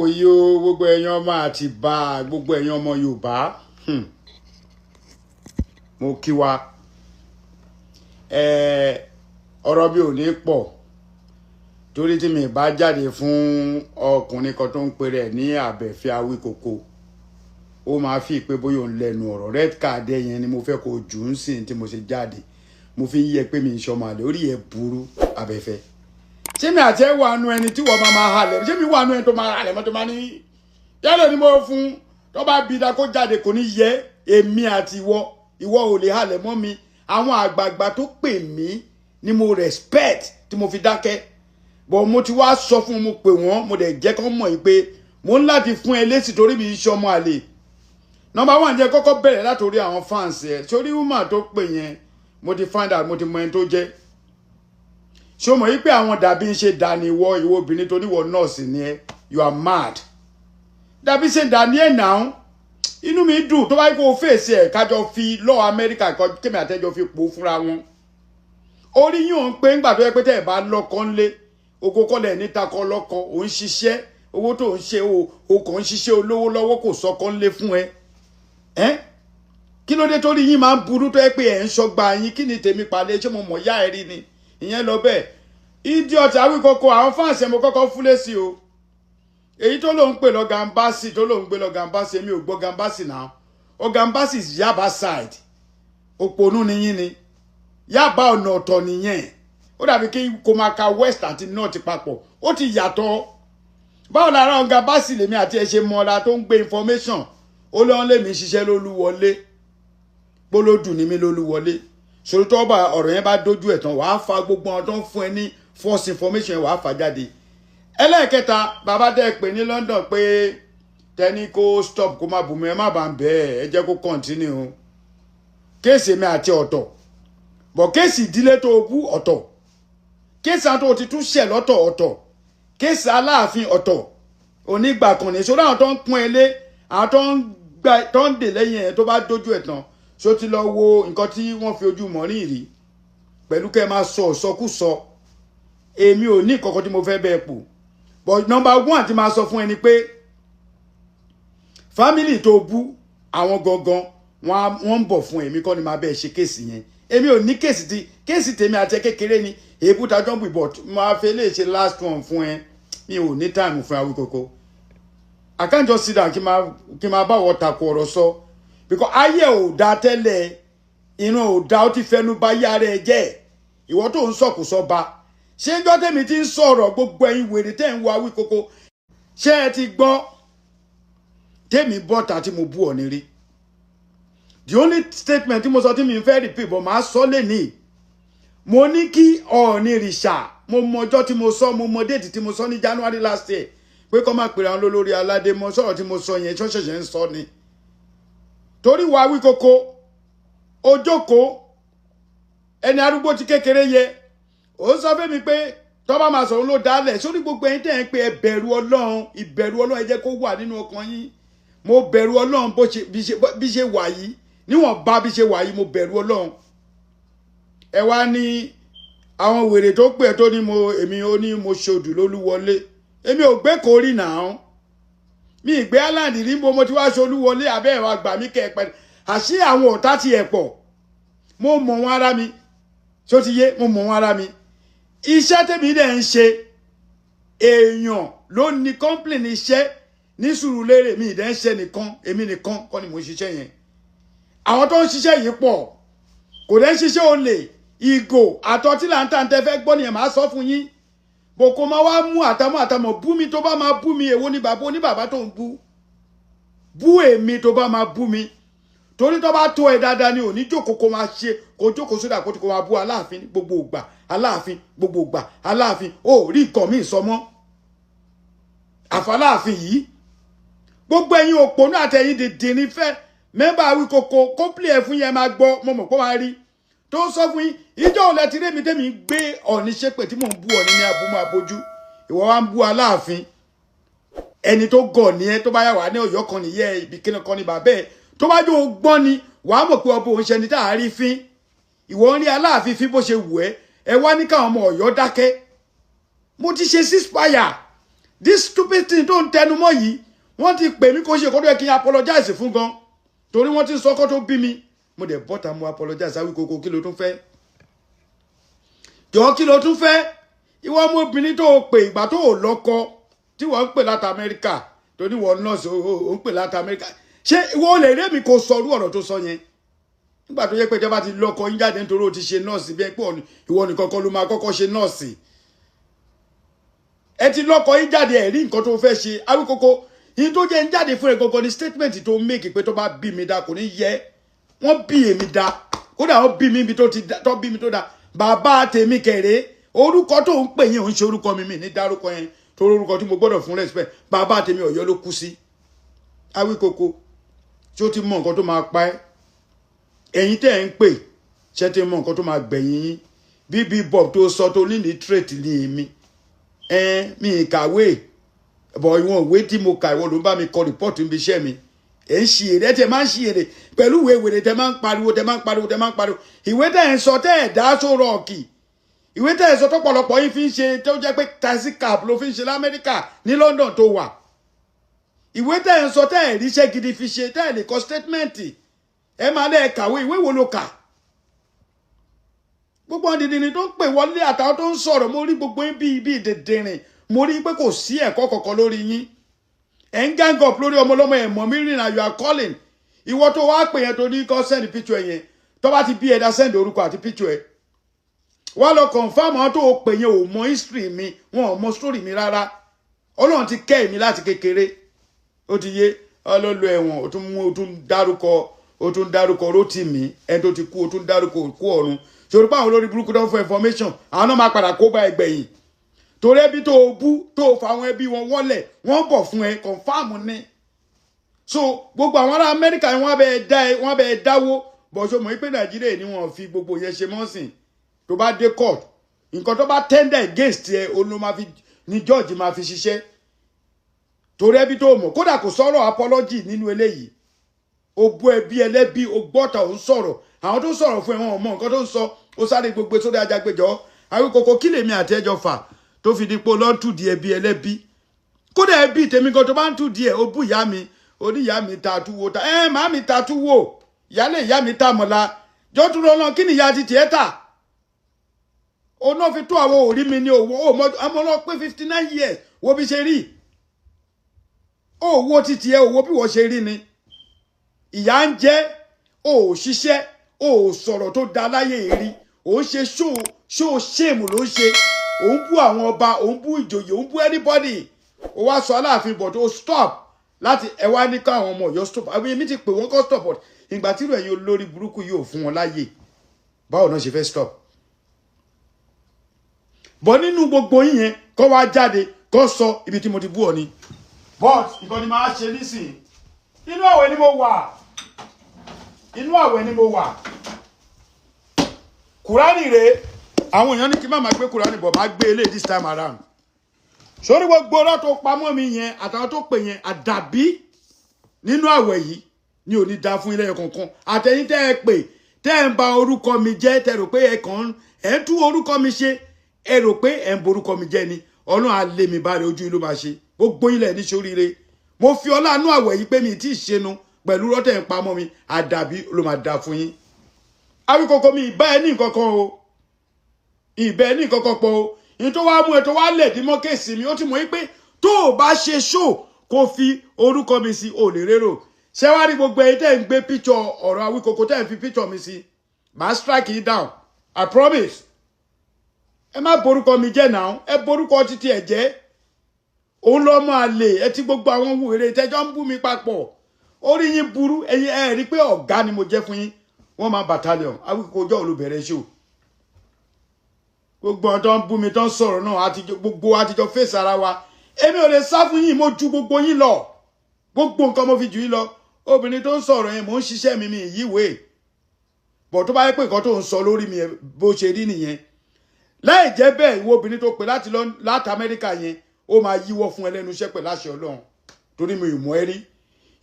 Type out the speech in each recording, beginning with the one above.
wòye o gbogbo ẹ̀yin ọmọ Àtìbà gbogbo ẹ̀yin ọmọ Yorùbá mo kí wa ọ̀rọ̀ bí ò ní pọ̀ torí tí mi bá jáde fún ọkùnrin kan tó ń pè rẹ̀ ní Abẹ́fẹ́ Awíkoko ó máa fi pé bóyá òun lẹ́nu ọ̀rọ̀ red card yẹn ni mo fẹ́ kó jù ú sìn tí mo ṣe jáde mo fi ń yẹ pé mi ń ṣọmọ àlè orí ẹ̀ burú Abẹ́fẹ́ ṣé mi àti ẹ wà nù ẹni tí wọ́n máa halẹ̀ ṣé mi wà nù ẹni tó máa halẹ̀ mọ́ tó máa ní yálẹ̀ ni mo fún tó bá bí da kó jáde kò ní yẹ èmi àti ìwọ ò lè halẹ̀ mọ́ mi àwọn àgbààgbà tó pè mí ni mo respect tí mo fi dákẹ́ bọ̀ mo ti wá sọ fún mo pè wọ́n mo dẹ̀ jẹ́ kán mọ̀ yìí pé mo ń láti fún ẹ lésì torí mi iṣẹ́ ọmọ àlè number one jẹ́ kọ́kọ́ bẹ̀rẹ̀ látòrí àwọn fans ẹ̀ sórí woman tó pè yẹn mo ti find out mo ti mọ ẹni tó jẹ́ ṣé o mọ̀ yí pé àwọn dàbí ń ṣe dàní ìwọ obìnrin tó níwọ̀ nọ́ọ̀sì ni ẹ you are mad dàbí ṣe dàní ẹ̀ náà inú mi dùn tó bá yí kó o fèsì ẹ̀ kájọ fi lọ́ọ̀ Amẹ́ríkà kémi àtẹ́jọ́ fi pò fúnra wọn orí yín òun pé ńgbà tó yẹ pé tẹ́ ẹ̀ bá lọ́kọ́ ńlé oko kọ́lẹ̀ níta kọ́ lọ́kọ́ ò ń ṣiṣẹ́ owó tó ń ṣe o kàn ń ṣiṣẹ́ olówó lọ́wọ́ kò sọ́kọ́ ńlé fún ẹ kí ló dé torí yín máa ń burú tó yẹ pé ẹ̀ ń ṣọgbà yín kí ni tèmi pàdé ṣé mo mọ̀ yá ẹ rí ni ìyẹn lọ bẹ́ẹ̀ idiot Awíkoko àwọn fáǹsì ẹ̀ mo kọ́kọ́ fúlé sí o èyí tó lóun pè lọ Gambasi tó lóun gbé lọ Gambasi èmi ò gbọ́ Gambasi náà o Gambasi is Yaba side òpònú ni yín ni Yaba ọ̀nà ọ̀tọ̀ nìyẹn ó dàbí kí kò máa ka west àti north papọ̀ ó ti yàtọ̀ báwo lára ọ̀gá Gambasi lèmi àti ẹ̀ ṣe mọ́ra tó ń gbé information ó lọ́n lèmi ṣiṣẹ́ lólúwọlé gbólódù ní mi lólúwọlé ṣòro tó bá ọ̀rọ̀ yẹn bá dójú ẹ̀ tán wàá fa gbogbo àwọn tó ń fún ẹ ní false information wàá fà jáde ẹlẹ́ẹ̀kẹta bàbá dẹ́ pé ní London pé tẹ́ni kó stop kó má bùnmi ẹ má bàa bẹ́ẹ̀ ẹ jẹ́ kó continue o kéèsì mi àti ọ̀tọ̀ bọ̀ kéèsì ìdílé tó bú ọ̀tọ̀ kéèsì àwọn tó ti tún ṣẹ̀ lọ́tọ̀ ọ̀tọ̀ kéèsì Aláàfin ọ̀tọ̀ onígbà kan ní ṣòro àwọn tó ń pọ́n ẹ lé àwọn tó ń dè lẹ́yìn ẹ̀ tó bá dójú ẹ̀ tán ṣó ti lọ wo nǹkan tí wọ́n fi ojú mọ́rin rí pẹ̀lú kẹ́ máa sọ ìsọkúsọ èmi ò ní ìkọ̀kọ̀ tí mo fẹ́ bẹ́ẹ̀ pò but number one tí máa sọ fún ẹni pé family tó bú àwọn gangan wọ́n ń bọ̀ fún èmi kọ́ ni máa bẹ́ẹ̀ ṣe kéèsì yẹn èmi ò ní kéèsì tèmi àti kékeré ni èébú tajọ́ bù but máa fẹ́ lè ṣe last one fún ẹ mi ò ní time fún Awíkoko I can't just sit down kí máa bá wọ́n takò ọ̀rọ̀ sọ because ayé ò dá tẹ́lẹ̀ inú ò dá ó ti fẹnu bá yára ẹ jẹ́ ìwọ tó ń sọ̀kùsọ ba ṣé ń jọ́ tèmi ti ń sọ̀rọ̀ gbogbo ẹ̀yin wèrè tẹ́ ń wo Awíkoko ṣé ẹ ti gbọ́ tèmi bọ́ta tí mo bú ọ ní rí the only statement tí mo sọ tí mi fẹ́ repeat but máa sọ lẹ́nìí mo ní kí Ọ̀ọ̀nìrìṣà mo mọ ọjọ́ tí mo sọ mo mọ déètì tí mo sọ ní January last year pé kọ́ máa pèrè àwọn olórí aládé mọ́ sọ̀rọ̀ tí mo sọ yẹn ṣọ́ṣẹ̀ṣẹ̀ ń sọ ni torí wa Awíkoko ojókòó ẹni arúgbó ti kékeré yẹ ó sọ fún mi pé tó bá máa sọ̀rọ̀ ló dálẹ̀ sórí gbogbo ẹ̀yin tẹ́ ń pé ẹ bẹ̀rù Ọlọ́run ìbẹ̀rù Ọlọ́run ẹ jẹ́ kó wà nínú ọkàn yín mo bẹ̀rù Ọlọ́run bí ṣe wà yìí níwọ̀n bá bí ṣe wà yìí mo bẹ̀rù Ọlọ́run ẹ wá ní àwọn wèrè tó pè tó ní èmi ó ní mo ṣodù lólúwọlé èmi ò gbé kórì náà mi ìgbé Island rí mo ti wá ṣolúwọlé abẹ́ ẹ̀rọ àgbà mi kẹ́ẹ̀pẹ́ àṣé àwọn ọ̀tá ti ẹ̀ pọ̀ mo mọ̀ wọn ara mi ṣó ti yé mo mọ̀ wọn ara mi iṣẹ́ tèmi dẹ̀ ń ṣe èèyàn ló ní complain iṣẹ́ ní Sùúrùlérè mi ìdẹ́ ń ṣe nìkan èmi nìkan kọ́ ni mo ṣiṣẹ́ yẹn àwọn tó ń ṣiṣẹ́ yìí pọ̀ kò dẹ́ ń ṣiṣẹ́ olè ìgò àtọ́tí là ń tà ń tẹ́ fẹ́ gbọ́ nìyẹn máa sọ fún yín bòkó máa wá mú àtàmọ́ bú mi tó bá máa bú mi èwo ni bàbá oníbàbá tó ń bú èmi tó bá máa bú mi torí tó bá tó ẹ dáadáa ni òní jókòó kó máa ṣe kó jókòó sódà kó máa bú Aláàfin gbogbo ìgbà Aláàfin gbogbo ìgbà Aláàfin ó rí nǹkan míì sọ mọ́ àfàláàfin yìí gbogbo ẹ̀yin òpònú àtẹ̀yìn dèdè ní fẹ́ mẹ́mbà Awíkoko kọ́pìlì ẹ̀ fún yẹn máa gbọ́ mo mọ̀ kó máa rí tó sọ fún yín ìjọ òlẹ̀ tí rémi tẹ́mi gbé Ọ̀ọ̀ni ṣépè tí mò ń bú Ọ̀ọ̀ni ní abúmọ̀ abojú ìwọ wá ń bú Aláàfin ẹni tó gọ̀ ní ẹ tó bá yà wá ní Ọ̀yọ́ kan nìyẹn ibi kíni kan ní bàbá ẹ tó bá jẹ́ ògbọ́n ni wàá mọ̀ pé ọbọ̀ òun ṣe ni tá a rí fín ìwọ ń rí Aláàfin fín bó ṣe wù ẹ́ ẹ wá ní káwọn ọmọ Ọ̀yọ́ dákẹ́ mo ti ṣe ceasefire this stupid thing tó ń tẹnu mọ́ yìí wọ́n ti pè mí kó ṣe kó tó yẹ kí n apologize fún gan torí wọ́n ti sọ kó tó bí mi mo dẹ̀ bọ́ta mo apologize Awíkoko kí ló tún fẹ́ jọ kí ló tún fẹ́ ìwọ ọmọbìnrin tó pè ìgbà tó lọ́kọ tí wọ́n ń pè láti Amẹ́ríkà tó ní wọ́n nọ́ọ̀sì ó ń pè láti Amẹ́ríkà ṣé ìwọ lè rí èmi kò sọrú ọ̀rọ̀ tó sọ yẹn nígbà tó yẹ pé ìjọba ti lọ́kọ yín jáde nítorí ó ti ṣe nọ́ọ̀sì bí ẹ pé ìwọ nìkan kọ́ ló máa kọ́kọ́ ṣe nọ́ọ̀sì ẹ ti lọ́kọ yín jáde ẹ rí nǹkan tó fẹ́ ṣe Awíkoko yín tó jẹ́ ń jáde fún ẹ gangan ni statement tó make pé tó bá bí mi dá kò ní yẹ wọ́n bí èmi dá kódà wọ́n bí mi ibi tó bí mi tó dá bàbá tèmi kẹrẹ orúkọ tó ń pè yín ò ń ṣe orúkọ mi ní dárúkọ yẹn torí orúkọ tí mo gbọ́dọ̀ fún respect bàbá tèmi Ọ̀yọ́ ló kú sí Awíkoko tí ó ti mọ nǹkan tó máa pa ẹ́ ẹ̀yin tẹ́ ẹ̀ ń pè ṣe ti mọ nǹkan tó máa gbẹ̀yìn yín bíbí bob tó sọ tó ní trait ní èmi mi kàwé bọ̀ ìwọ̀n ìwé tí mo kà ìwọ̀n ló bá mi kọ rìpọ́ọ̀tù níbi iṣẹ́ mi ẹ̀ ń ṣe èrè tẹ́ máa ń ṣe èrè pẹ̀lú ìwé ìwé tẹ́ máa ń pariwo ìwé tẹ́ ẹ̀ ń sọ tẹ́ ẹ̀ dá sórọ̀ ọ̀kì ìwé tẹ́ ẹ̀ sọ tó pọ̀lọpọ̀ yín fi ń ṣe tó jẹ́ pé taxi cab ló fi ń ṣe l'Amẹ́ríkà ní London tó wà ìwé tẹ́ ẹ̀ ń sọ tẹ́ ẹ̀ ríṣẹ́ gidi fi ṣe tẹ́ ẹ̀ lè kọ statement ẹ máa lẹ́ kàwé ìwé wo ló kà gbogbo ọ̀dìdìrín tó ń pè wọlé àtàwọn tó ń sọ̀rọ̀ mo rí gbogbo yín bíi dèdèrìn mo rí pé kò sí ẹ̀kọ́ kọ̀ọ̀kan lórí yín ẹ̀ ń gang up lórí ọmọ ọlọ́mọ ẹ̀ mọ̀ mí rìn àyọ̀ accalling ìwọ tó wá pè yẹn tó ní kọ́ send picture yẹn tó bá ti bí ẹ̀dá send orúkọ àti picture ẹ̀ wá lọ confirm àwọn tó pè yẹn ò mọ history mi wọn ò mọ story mi rárá Ọlọ́run ti kẹ́ mi láti kékeré ó ti yé ọlọ́lọ́ ẹ̀wọ̀n ó tún dárúkọ Rótìmí ẹni tó ti kú ó tún dárúkọ òkú ọ̀run ṣòro pé àwọn olórí burúkú tó ń fún information àwọn náà máa padà kó bá ẹgbẹ̀yìn torí ẹbí tó bú tó fa àwọn ẹbí wọn wọlẹ̀ wọ́n bọ̀ fún ẹ confam ní so gbogbo àwọn ará Amẹ́ríkà wọ́n bẹ dáwó bọ̀ ṣo mọ̀ pé Nàìjíríà ni wọ́n fi gbogbo yẹn ṣe mọ́sìn tó bá dé court nǹkan tó bá tender against ẹ olú máa fi ní George máa fi ṣiṣẹ́ torí ẹbí tó mọ̀ kódà kò sọ̀rọ̀ apology nínú eléyìí o bú ẹbí ẹlẹ́bí o gbọ́ta ò ń sọ̀rọ̀ àwọn tó sọ̀rọ̀ fún ẹ wọn ò mọ nǹkan tó ń sọ ó sáré gbogbo sórí Ajagbéjọ Awíkoko kí lèmi àti ẹjọ́ fà tó fi di pé lọ́n di ẹbí ẹlẹ́bí kódà ẹbí tèmi gan tó bá ń tù díẹ̀ ó bú ìyá mi oníyá mi ta túwó ta màá mi ta túwó ìyálé ìyá mi ta mọ̀la jọ́ tún lọ́nà kí ni ìyá ti tiẹ̀ tà ó náà fi tó àwọn òrí mi ní owó ọmọ náà pé 59 years wo bí ṣe rí owó títí ẹ owó bí wọ́n ṣe rí ni ìyá ń jẹ́ ò ṣiṣẹ́ ò sọ̀rọ̀ tó da láyé rí ò ń ṣe ṣó ṣéèmù ló ń ṣe ò ń bú àwọn ọba ò ń bú ìjòyè ò ń bú anybody ó wá sọ Aláàfin bọ̀ tó stop láti ẹ wá ní káwọn ọmọ Ọ̀yọ́ stop àwọn èmi ti pè wọ́n kọ́ stop but ìgbà tí ìròyìn olórí burúkú yóò fún wọn láyè báwo náà ṣe fẹ́ stop bọ́ nínú gbogbo yín yẹn kọ́ wá jáde kọ́ sọ ibi tí mo ti bú ọ ni but nǹkan ni máa ṣe nísìnyí inú àwẹ̀ ni mo wà Kùránì rèé àwọn èèyàn ní kí má máa gbé Kùránì bọ̀ máa gbé eléyìí this time around sórí gbogbo ọ̀rọ̀ tó pamọ́ mi yẹn àtàwọn tó pè yẹn àdàbí nínú àwẹ̀ yìí ni ò ní da fún ilé kankan àtẹ̀yìn tẹ́ ẹ pè tẹ́ ẹ ń ba orúkọ mi jẹ́ tẹ́ rò pé ẹ kàn ẹ ń tú orúkọ mi ṣe ẹ rò pé ẹ ń borúkọ mi jẹ́ ni Ọlọ́run á lé mi bá rẹ ojú ìlú máa ṣe gbogbo ilẹ̀ ní ṣoríire mo fi ọlá àánú àwẹ̀ yìí pé mi tí ì ṣenu pẹ̀lú rọ́tẹ̀ ń pamọ́ mi àdàbí ló máa da fún yín Awíkoko mi ìbá ẹ ní nǹkan kan o ìbá ẹ ní nǹkan kan pọ̀ o ní tó wá mú ẹ tó wá lẹ̀ dí mọ́ kéèsì mi ó ti mọ̀ yí pé tó o bá ṣe ṣó kó fi orúkọ mi sí ò lè rérò ṣé wá rí gbogbo ẹ̀yin tẹ́ ń gbé píṣọ ọ̀rọ̀ Awíkoko tẹ́ ń fi píṣọ mi sí màá strike you down I promise ẹ má borúkọ mi jẹ́ náà ẹ borúkọ títí ẹ̀ jẹ́ òun lọ máa lè ẹ ti gbogbo àwọn wèrè tẹjọ ń bú mi papọ̀ orí yín burú ẹ̀yin ẹ rí pé ọ̀gá ni mo jẹ́ fún yín wọ́n máa battalion Awíkoko ọjọ́ olùbẹ̀rẹ̀ ṣó gbogbo ọ̀n tó ń bú mi tó ń sọ̀rọ̀ náà gbogbo àtijọ́ fèsì ara wa èmi ò lè sá fún yín mo ju gbogbo yín lọ gbogbo nǹkan mo fi jù yín lọ obìnrin tó ń sọ̀rọ̀ yẹn mò ń ṣiṣẹ́ mi yíwèé bọ̀ tó bá yẹ pé nǹkan tó ń sọ lórí mi bó ṣe rí nìyẹn láì jẹ́ bẹ́ẹ̀ ìwọ obìnrin tó pè láti Amẹ́ríkà yẹn ó máa yíwọ́ fún ẹlẹ́nu iṣẹ́ pẹ̀lú àṣẹ Ọlọ́run torí mi ò mọ̀ ẹ́ rí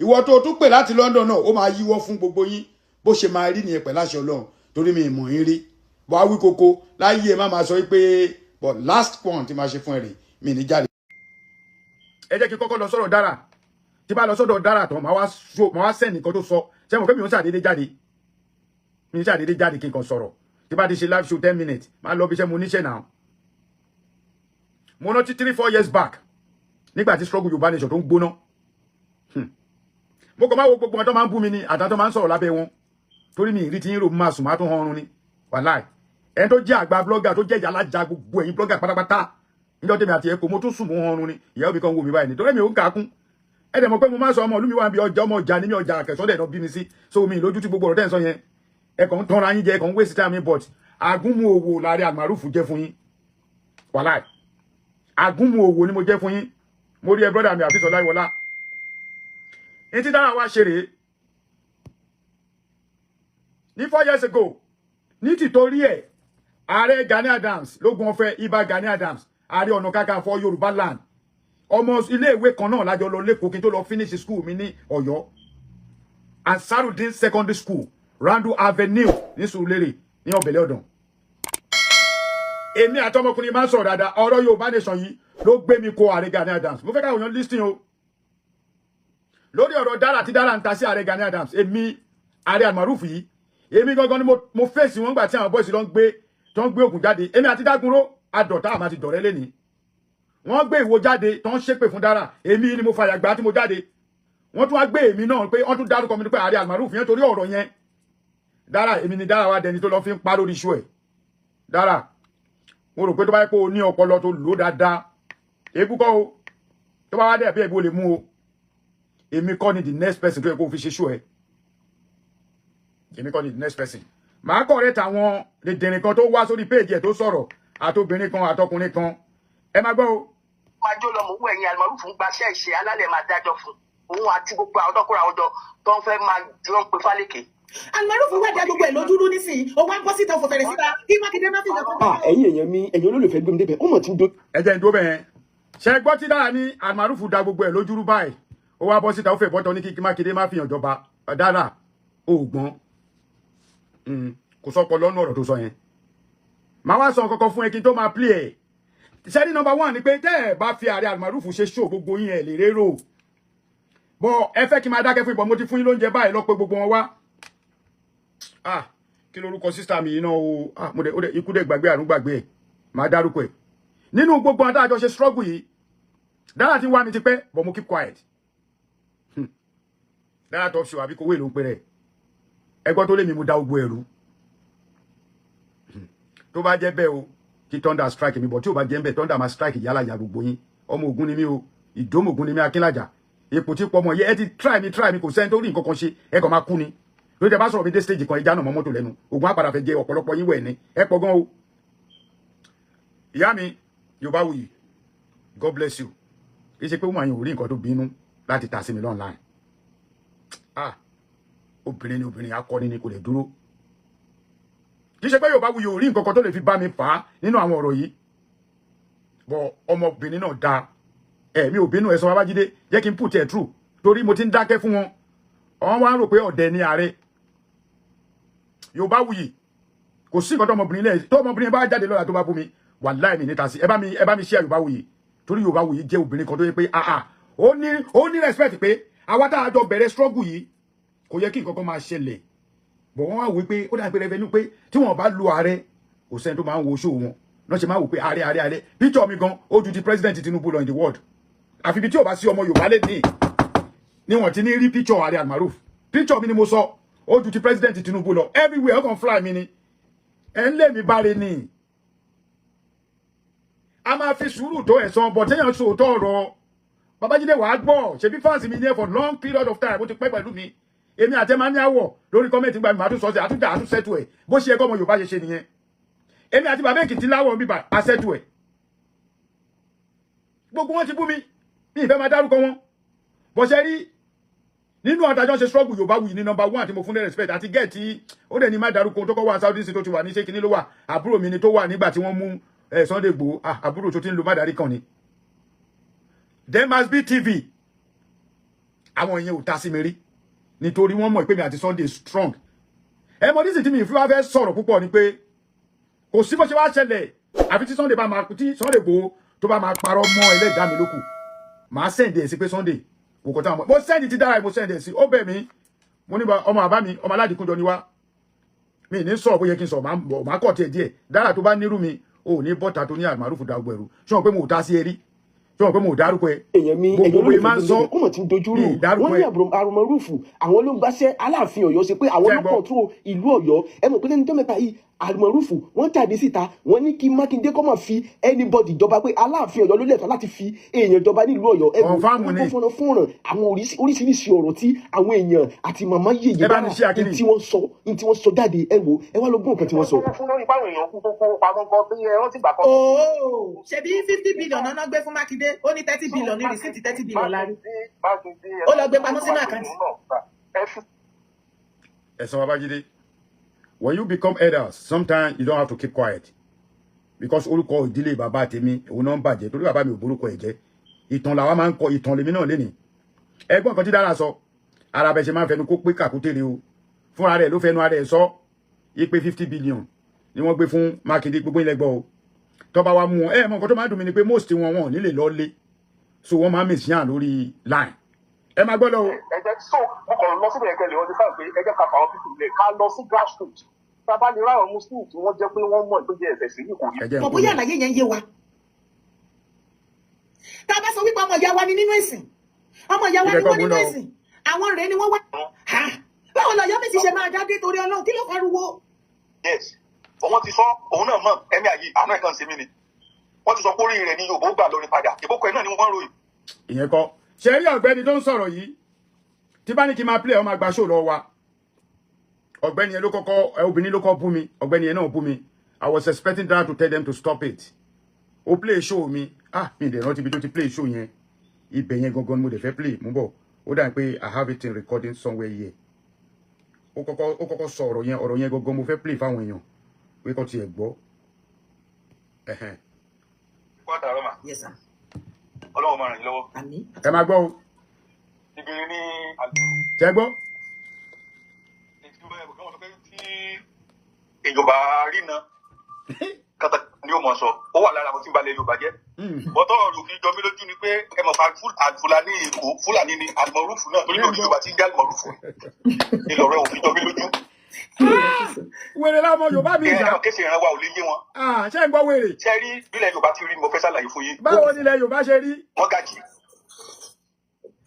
ìwọ tó tún pè láti London náà ó máa yíwọ́ fún gbogbo yín bó ṣe máa rí nìyẹn pẹ̀lú àṣẹ Ọlọ́run torí mi ò mọ̀ yín rí bọ́ Awíkoko láyé ẹ má máa sọ pé but last point tí máa ṣe fún ẹ rè mi ní jáde. ẹ jẹ́ kí kọ́kọ́ lọ sọ́dọ̀ Dara tí bá lọ sọ́dọ̀ Dara tán máa wá send nǹkan tó sọ ṣé mo pé mi ò ṣàdédé jáde mi ò ṣàdédé jáde kí n kan sọ̀rọ̀ tí bá ti ṣe live show 10 minutes máa lọ bí iṣẹ́ mo níṣẹ́ náà mo rántí 3-4 years back nígbà tí struggle Yorùbá nation tó ń gbóná mo kàn máa wo gbogbo wọn tó máa ń bú mi ni àtàwọn tó máa ń sọ̀rọ̀ lábẹ́ wọn torí mi ìrí tí yín rò máa sùn máa tún hàn ni wàláì ẹni tó jẹ́ àgbà blogger tó jẹ́ ìyá alájà gbogbo ẹ̀yin blogger pátápátá níjọ́ tèmi àti ẹ̀kọ́ mo tún sùn mo hàn ni ìyàwó mi kan wò mí báyìí nítorí mi ò ń kà á kún ẹ dẹ̀ mọ̀ pé mo máa sọ ọmọ ìlú mi wà bí ọmọ ọjà ní mi ọjà àkẹsọ́dẹ̀ náà bí mi sí so mi lójú tí gbogbo ọ̀rọ̀ tẹ́ ń sọ yẹn ẹ kàn ń tanra yín jẹ ẹ kàn ń waste time but agúnmu òwò láàrin Almaroof jẹ́ fún yín wàláì agúnmu òwò ni mo jẹ́ fún yín mo rí ẹ brọ́dà mi Afeez Ọláyíwọlá ní tí Dara wá ṣe rèé ní 4 years ago ní tìtorí ẹ̀ ààrẹ Gani Adams lógun ọ̀fẹ́ Ìbà Gani Adams ààrẹ ọ̀nà kakanfò Yorùbá land ọmọ ilé ìwé kan náà lájọ lọ lẹ́kọ̀ọ́ kí n tó lọ finish school mi ní Ọ̀yọ́ Ansarudeen secondary school Randu Avenue ní Surulere ní Ọ̀bẹ̀lẹ̀ Ọ̀dàn èmi àtọmọkùnrin máa ń sọ̀rọ̀ dáadáa ọ̀rọ̀ Yorùbá nation yìí ló gbé mi kó ààrẹ Gani Adams mo fẹ́ káwọn èèyàn listen o lórí ọ̀rọ̀ Dara tí Dara ń ta sí ààrẹ Gani Adams èmi ààrẹ Almaroof yìí èmi gangan ni mo fèsì wọn gbà tí àwọn boys lọ ń gbé ògùn jáde èmi àti Dágunró adọ̀tá àmà ti dọ̀rẹ́ lẹ́ni wọ́n gbé ìwo jáde tó ń ṣépè fún Dara èmi ni mo fàyà gbà tí mo jáde wọ́n tún wá gbé èmi náà pé wọ́n tún dárúkọ mi pé ààrẹ Almaroof yẹn torí ọ̀rọ̀ yẹn Dara èmi ni Dara wá dẹni tó lọ fi ń pa lórí iṣu ẹ̀ Dara mo rò pé tó bá yẹ pé o ní ọpọlọ tó lò dáadáa èébú kọ́ o tó bá wá dẹ̀ bí ẹ̀bí o lè mú o èmi kọ́ ni the next person tó yẹ kó fi ṣe ṣú ẹ èmi kọ́ ni the next person màá correct àwọn dèdèrìn kan tó wá sórí péèjì ẹ̀ tó sọ̀rọ̀ àtobìnrin kan àtọkùnrin kan ẹ máa gbọ́ o. máa jó lọ mọ̀ owó ẹ̀yìn Almaroof ń gbaṣẹ́ ìṣe alálẹ̀ máa dájọ́ fún òun àti gbogbo àwọn tọkùnrin àwọn jọ tó ń fẹ́ máa jọ ń pe Fálékè. Almaroof wá dá gbogbo ẹ̀ lójúrú nísìnyí ó wá ń bọ́ síta òfò fẹ̀rẹ̀ síta kí Mákindé má fi hàn tó. ẹ̀yin èèyàn mi ẹ̀yin olólùfẹ́ gbé mi débẹ̀ ó mọ̀ tí ń do. ẹ jẹ́ ń dó bẹ́ẹ̀ ṣe gbọ́ tí Dara ní Almaroof dá gbogbo ẹ̀ lójúrú báyìí ó wá bọ́ síta ó fẹ́ bọ́tọ̀ ní kí Mákindé má fi hàn jọba Dara òògbọ́n kò sọ́pọ̀ lọ́nà ọ̀rọ̀ tó sọ yẹn màá wá sọ nǹkan kan fún ẹ kí n tó máa play ẹ̀ sẹ́ni number 1 ni pé tẹ́ ẹ̀ bá fi ààrẹ Almaroof ṣe ṣó gbogbo yín ẹ̀ lè rérò bọ́ ẹ fẹ́ kí n máa dákẹ́ fún ìbọn mo ti fún yín lóúnjẹ báyìí lọ pé gbogbo wọn wá kí lorúkọ sísá mi iná o mo dẹ̀ ikú dẹ̀ gbàgbé àrùn gbàgbé ẹ̀ máa dárúkọ ẹ̀ nínú gbogbo adájọ́ ṣe struggle yìí Dara ti wá mi ti pẹ́ but mo keep quiet Dara top show àbí kowé ló ń pè rẹ̀ ẹgbọ́n tó lé mi mo dá gbogbo ẹ̀rú tó bá jẹ́ bẹ́ẹ̀ o kí thunder strike mi bọ̀ tí ò bá jẹ́ bẹ́ẹ̀ thunder máa strike yálà ya gbogbo yín ọmọ ogun ni mí o ìdómò ogun ni mí Akínlàjà ipò tí pọmọ yẹ ẹ ti try mi kò sẹ́ni tó rí nǹkan kan ṣe ẹ kàn máa kú ni lórí tẹ bá sọ̀rọ̀ mi dé stage kan ìjà náà mọ́ mọ́tò lẹ́nu ogun á padà fẹ́ jẹ ọ̀pọ̀lọpọ̀ yín wẹ̀ ní ẹ pọ̀ gan o ìyá mi Yorùbáwùyí God bless you kì í ṣe pé wọ́n àyàn ò rí nǹkan tó bínú láti ta sí mi online obìnrin ni obìnrin akọni ni kò lè dúró kì í ṣe pé Yorùbáwùyí ò rí nǹkan kan tó lè fi bá mi fà á nínú àwọn ọ̀rọ̀ yìí bọ̀ ọmọbìnrin náà da mi ò bínú ẹ̀sán Babájídé jẹ́ kí n put it true torí mo ti ń dákẹ́ fún wọn wọ́n wá ń rò pé ọ̀dẹ̀ ni ààrẹ Yorùbáwùyí kò sí nǹkan tó ọmọbìnrin lẹ́yìn tó ọmọbìnrin bá jáde lọ́la tó bá bú mi wàláhì mi níta sí ẹ bá mi share Yorùbáwùyí torí Yorùbáwùyí jẹ́ obìnrin kan tó yẹ pé ó ní respect pé àwa tá a jọ bẹ̀rẹ̀ struggle yìí kò yẹ kí nǹkan kan máa ṣẹlẹ̀ bọ̀ wọ́n wá wí pé ó dà pé rẹ́fẹ́nú pé tí wọ́n bá lu ààrẹ kò sẹ́ni tó máa ń wo show wọn náà ṣe máa wò pé ààrẹ picture mi gan ó ju ti president Tinubu lọ in the world àfi bí tí ò bá sí ọmọ Yorùbá lè ní ni wọ́n ti ní rí picture ààrẹ Almaroof picture mi ni mo sọ ó ju ti president Tinubu lọ everywhere ọkàn fly mi ni ẹ̀ ń lé mi báre ni a máa fi sùúrù tó ẹ̀sán bọ̀ téèyàn sòótọ́ ọ̀rọ̀ Babájídé wàá gbọ́ ṣebí fans mi ní ẹ̀ for long period of time ó ti pẹ́ pẹ̀lú mi èmi àti máa ní àwọ̀ lórí kọ́mẹ̀ntì gba mi máa tún sọ sí àtúntà àtúnṣẹ́tù ẹ̀ bó ṣe ẹgbẹ́ ọmọ Yorùbá ṣe nìyẹn èmi àti bàbá Èkìtì láwọ̀ bíbà àṣẹ́tù ẹ̀ gbogbo wọn ti bú mi ní ìfẹ́ máa dárúkọ wọn bó ṣe rí nínú àtàjọ́ ṣe struggle Yorùbáwùyí ní number 1 tí mo fún ní respect àti gẹ̀ẹ́tì ó dẹ̀ ní má dárúkọ tó kọ́ wà Saudi sí tó ti wà ní ṣé kíní ló wà àbúrò mi ni tó wà nígbà tí wọ́n mú Sunday Igboho àbúrò tó ti ń lo mádàrí kan ni there must be TV àwọn èèyàn ò ta sí mi rí nítorí wọ́n mọ̀ pé mi àti Sunday strong ẹ mọ̀ nísìsiyìí tí mi fi wá fẹ́ sọ̀rọ̀ púpọ̀ ni pé kò sí bó ṣe wá ṣẹlẹ̀ àfi tí Sunday Igboho tó bá máa parọ́ mọ́ ẹlẹ́dàá mi lókù màá send ẹ̀ sí pé Sunday kò kọ́ táwọn mo send ti dára mo send ẹ̀ sí ó bẹ̀ mí mo ní ọmọ àbá mi ọmọ aládìkúnjọ ni wá mi ní sọ̀rọ̀ bóyá kí n sọ màá kọ̀ tiẹ̀ díẹ̀ dára tó bá nírú mi ò ní bọ́ta tó ní Almaroof da ọgbẹ̀rù ṣé wọn pé mo ta sí erí ṣé wọn pé mo dárúkọ ẹ èèyàn mi ẹ̀yọ́ gbogbo ló máa ń sọ kó mọ̀ tí ń dojú rú ìdárúkọ wọ́n ní ẹ Almaroof àwọn ló ń gbàṣẹ́ Aláàfin Ọ̀yọ́ ṣe pé àwọn ló control ìlú Ọ̀yọ́ ẹ mọ̀ pé lẹ́nu tó mẹ́ta yìí Almaroof wọ́n jáde síta wọ́n ní kí Mákindé kó má fi anybody jọba pé Aláàfin Ọ̀yọ́ ló lẹ́tọ̀ọ́ láti fi èèyàn jọba nílùú Ọ̀yọ́ ẹ wò ó fọ́nà fúnràn àwọn oríṣiríṣi ọ̀rọ̀ tí àwọn èèyàn àti màmá yèyé bá ní tí wọ́n sọ jáde ẹ wò ẹ wá lọ gbọ́ nǹkan tí wọ́n sọ. ṣebí 50 billion náà gbé fún Mákindé ó ní 30 billion ní rìsíìtì 30 billion lárí ó lọ gbé pamọ́ sínú àkáǹtì. ẹ̀sán Babájídé, when you become elders sometimes you don't have to keep quiet because orúkọ ìdílé bàbá tèmi òun náà ń bàjẹ́ torí bàbá mi ò borúkọ ẹ̀ jẹ́ ìtàn làwa máa ń kọ ìtàn lèmi náà lénìí ẹgbọ́n kan tí dára sọ ara bẹ̀ ṣe máa ń fẹnu kó pé kàkútèrè o fúnra rẹ̀ ló fẹnu ara ẹ̀ sọ ipe 50 billion ni wọ́n gbé fún Mákindé gbogbo ilẹ̀ gbọ́ o tọ́ba wa mú wọn mọ nǹkan tó máa ń dùn mí ni pé most wọn ò ní lè lọ lé so wọ́n máa ń mìsíàn lórí line ẹ máa gbọ́ lọ o. ẹ jẹ́ so mo kàn lọ síbẹ̀ kẹ́lẹ́ ọdún fáwọn pé ẹ jẹ́ ká fàwọn pípì lẹ̀ ká lọ sí grassroots tábà lè ráwọn muslim tí wọ́n jẹ́ pé wọ́n mọ̀ ìpéjẹ ẹ̀sẹ̀ sí ní kò rí. mọ̀ bóyá àlàyé yẹn yé wa tá a bá sọ wípé ọmọ ìyá wa ni nínú ẹ̀sìn ọmọ ìyá wa ni wọ́n nínú ẹ̀sìn àwọn rèé ni wọ́n wá báwo lọ yọ mí ti ṣe máa dádé torí Ọlọ́run kí ló fariwo. yes wọ́n ti sọ òun náà mọ̀ ẹ̀mí àyè àánú ẹ̀kan ṣe mí ni wọ́n ti sọ pé orí rẹ̀ ni Yorùbá gbà lórí padà ìbókọ̀ ẹ̀ náà ni wọ́n ròyìn. ìyẹn kọ́ ṣe rí ọ̀gbẹ́ni tó ń sọ̀rọ̀ yìí tí bá ní kí n máa play ọ máa gba show lọ wa ọ̀gbẹ́ni yẹn ló kọ́kọ́ obìnrin ló kọ́ bú mi ọ̀gbẹ́ni yẹn náà bú mi I was expecting that to tell them to stop it ó play show mi mi dẹ̀ rántí ibi tó ti play show yẹn ibẹ̀ yẹn gangan mo dẹ̀ fẹ́ play mú bọ̀ ó dà pé I have it in recording somewhere here ó kọ́kọ́ sọ ọ̀rọ̀ yẹn gangan mo fẹ́ play fáwọn èèyàn pé kọ́ tiẹ̀ gbọ́. Yes sir. Ọlọ́run máa ràn yín lọ́wọ́. Àmín. ẹ máa gbọ́ o. ìbéèrè ní tẹ́ gbọ́. ìjọba rína kàtà ni ó mọ̀ sọ ó wà lára àwọn tí ń balẹ̀ Yorùbá jẹ́. bọ́tọ̀ ọ̀rọ̀ fi jọ mí lójú ni pé ẹ mọ̀ Fúlàní Èkó Fúlàní ni Almaroof náà torí lórí Yorùbá tí ń jẹ́ Almaroof ìlọ̀rọ̀ òfin jọ mí lójú. wèrè lámọ Yorùbá mi ìjà. kéṣe ìran wa ò lè yé wọn. ṣé ń gbọ́ wèrè. ṣé rí bílẹ̀ Yorùbá ti rí ni mo fẹ́ ṣàlàyé fún yín. báwo ni ilẹ̀ Yorùbá ṣe rí. wọ́n gàjì.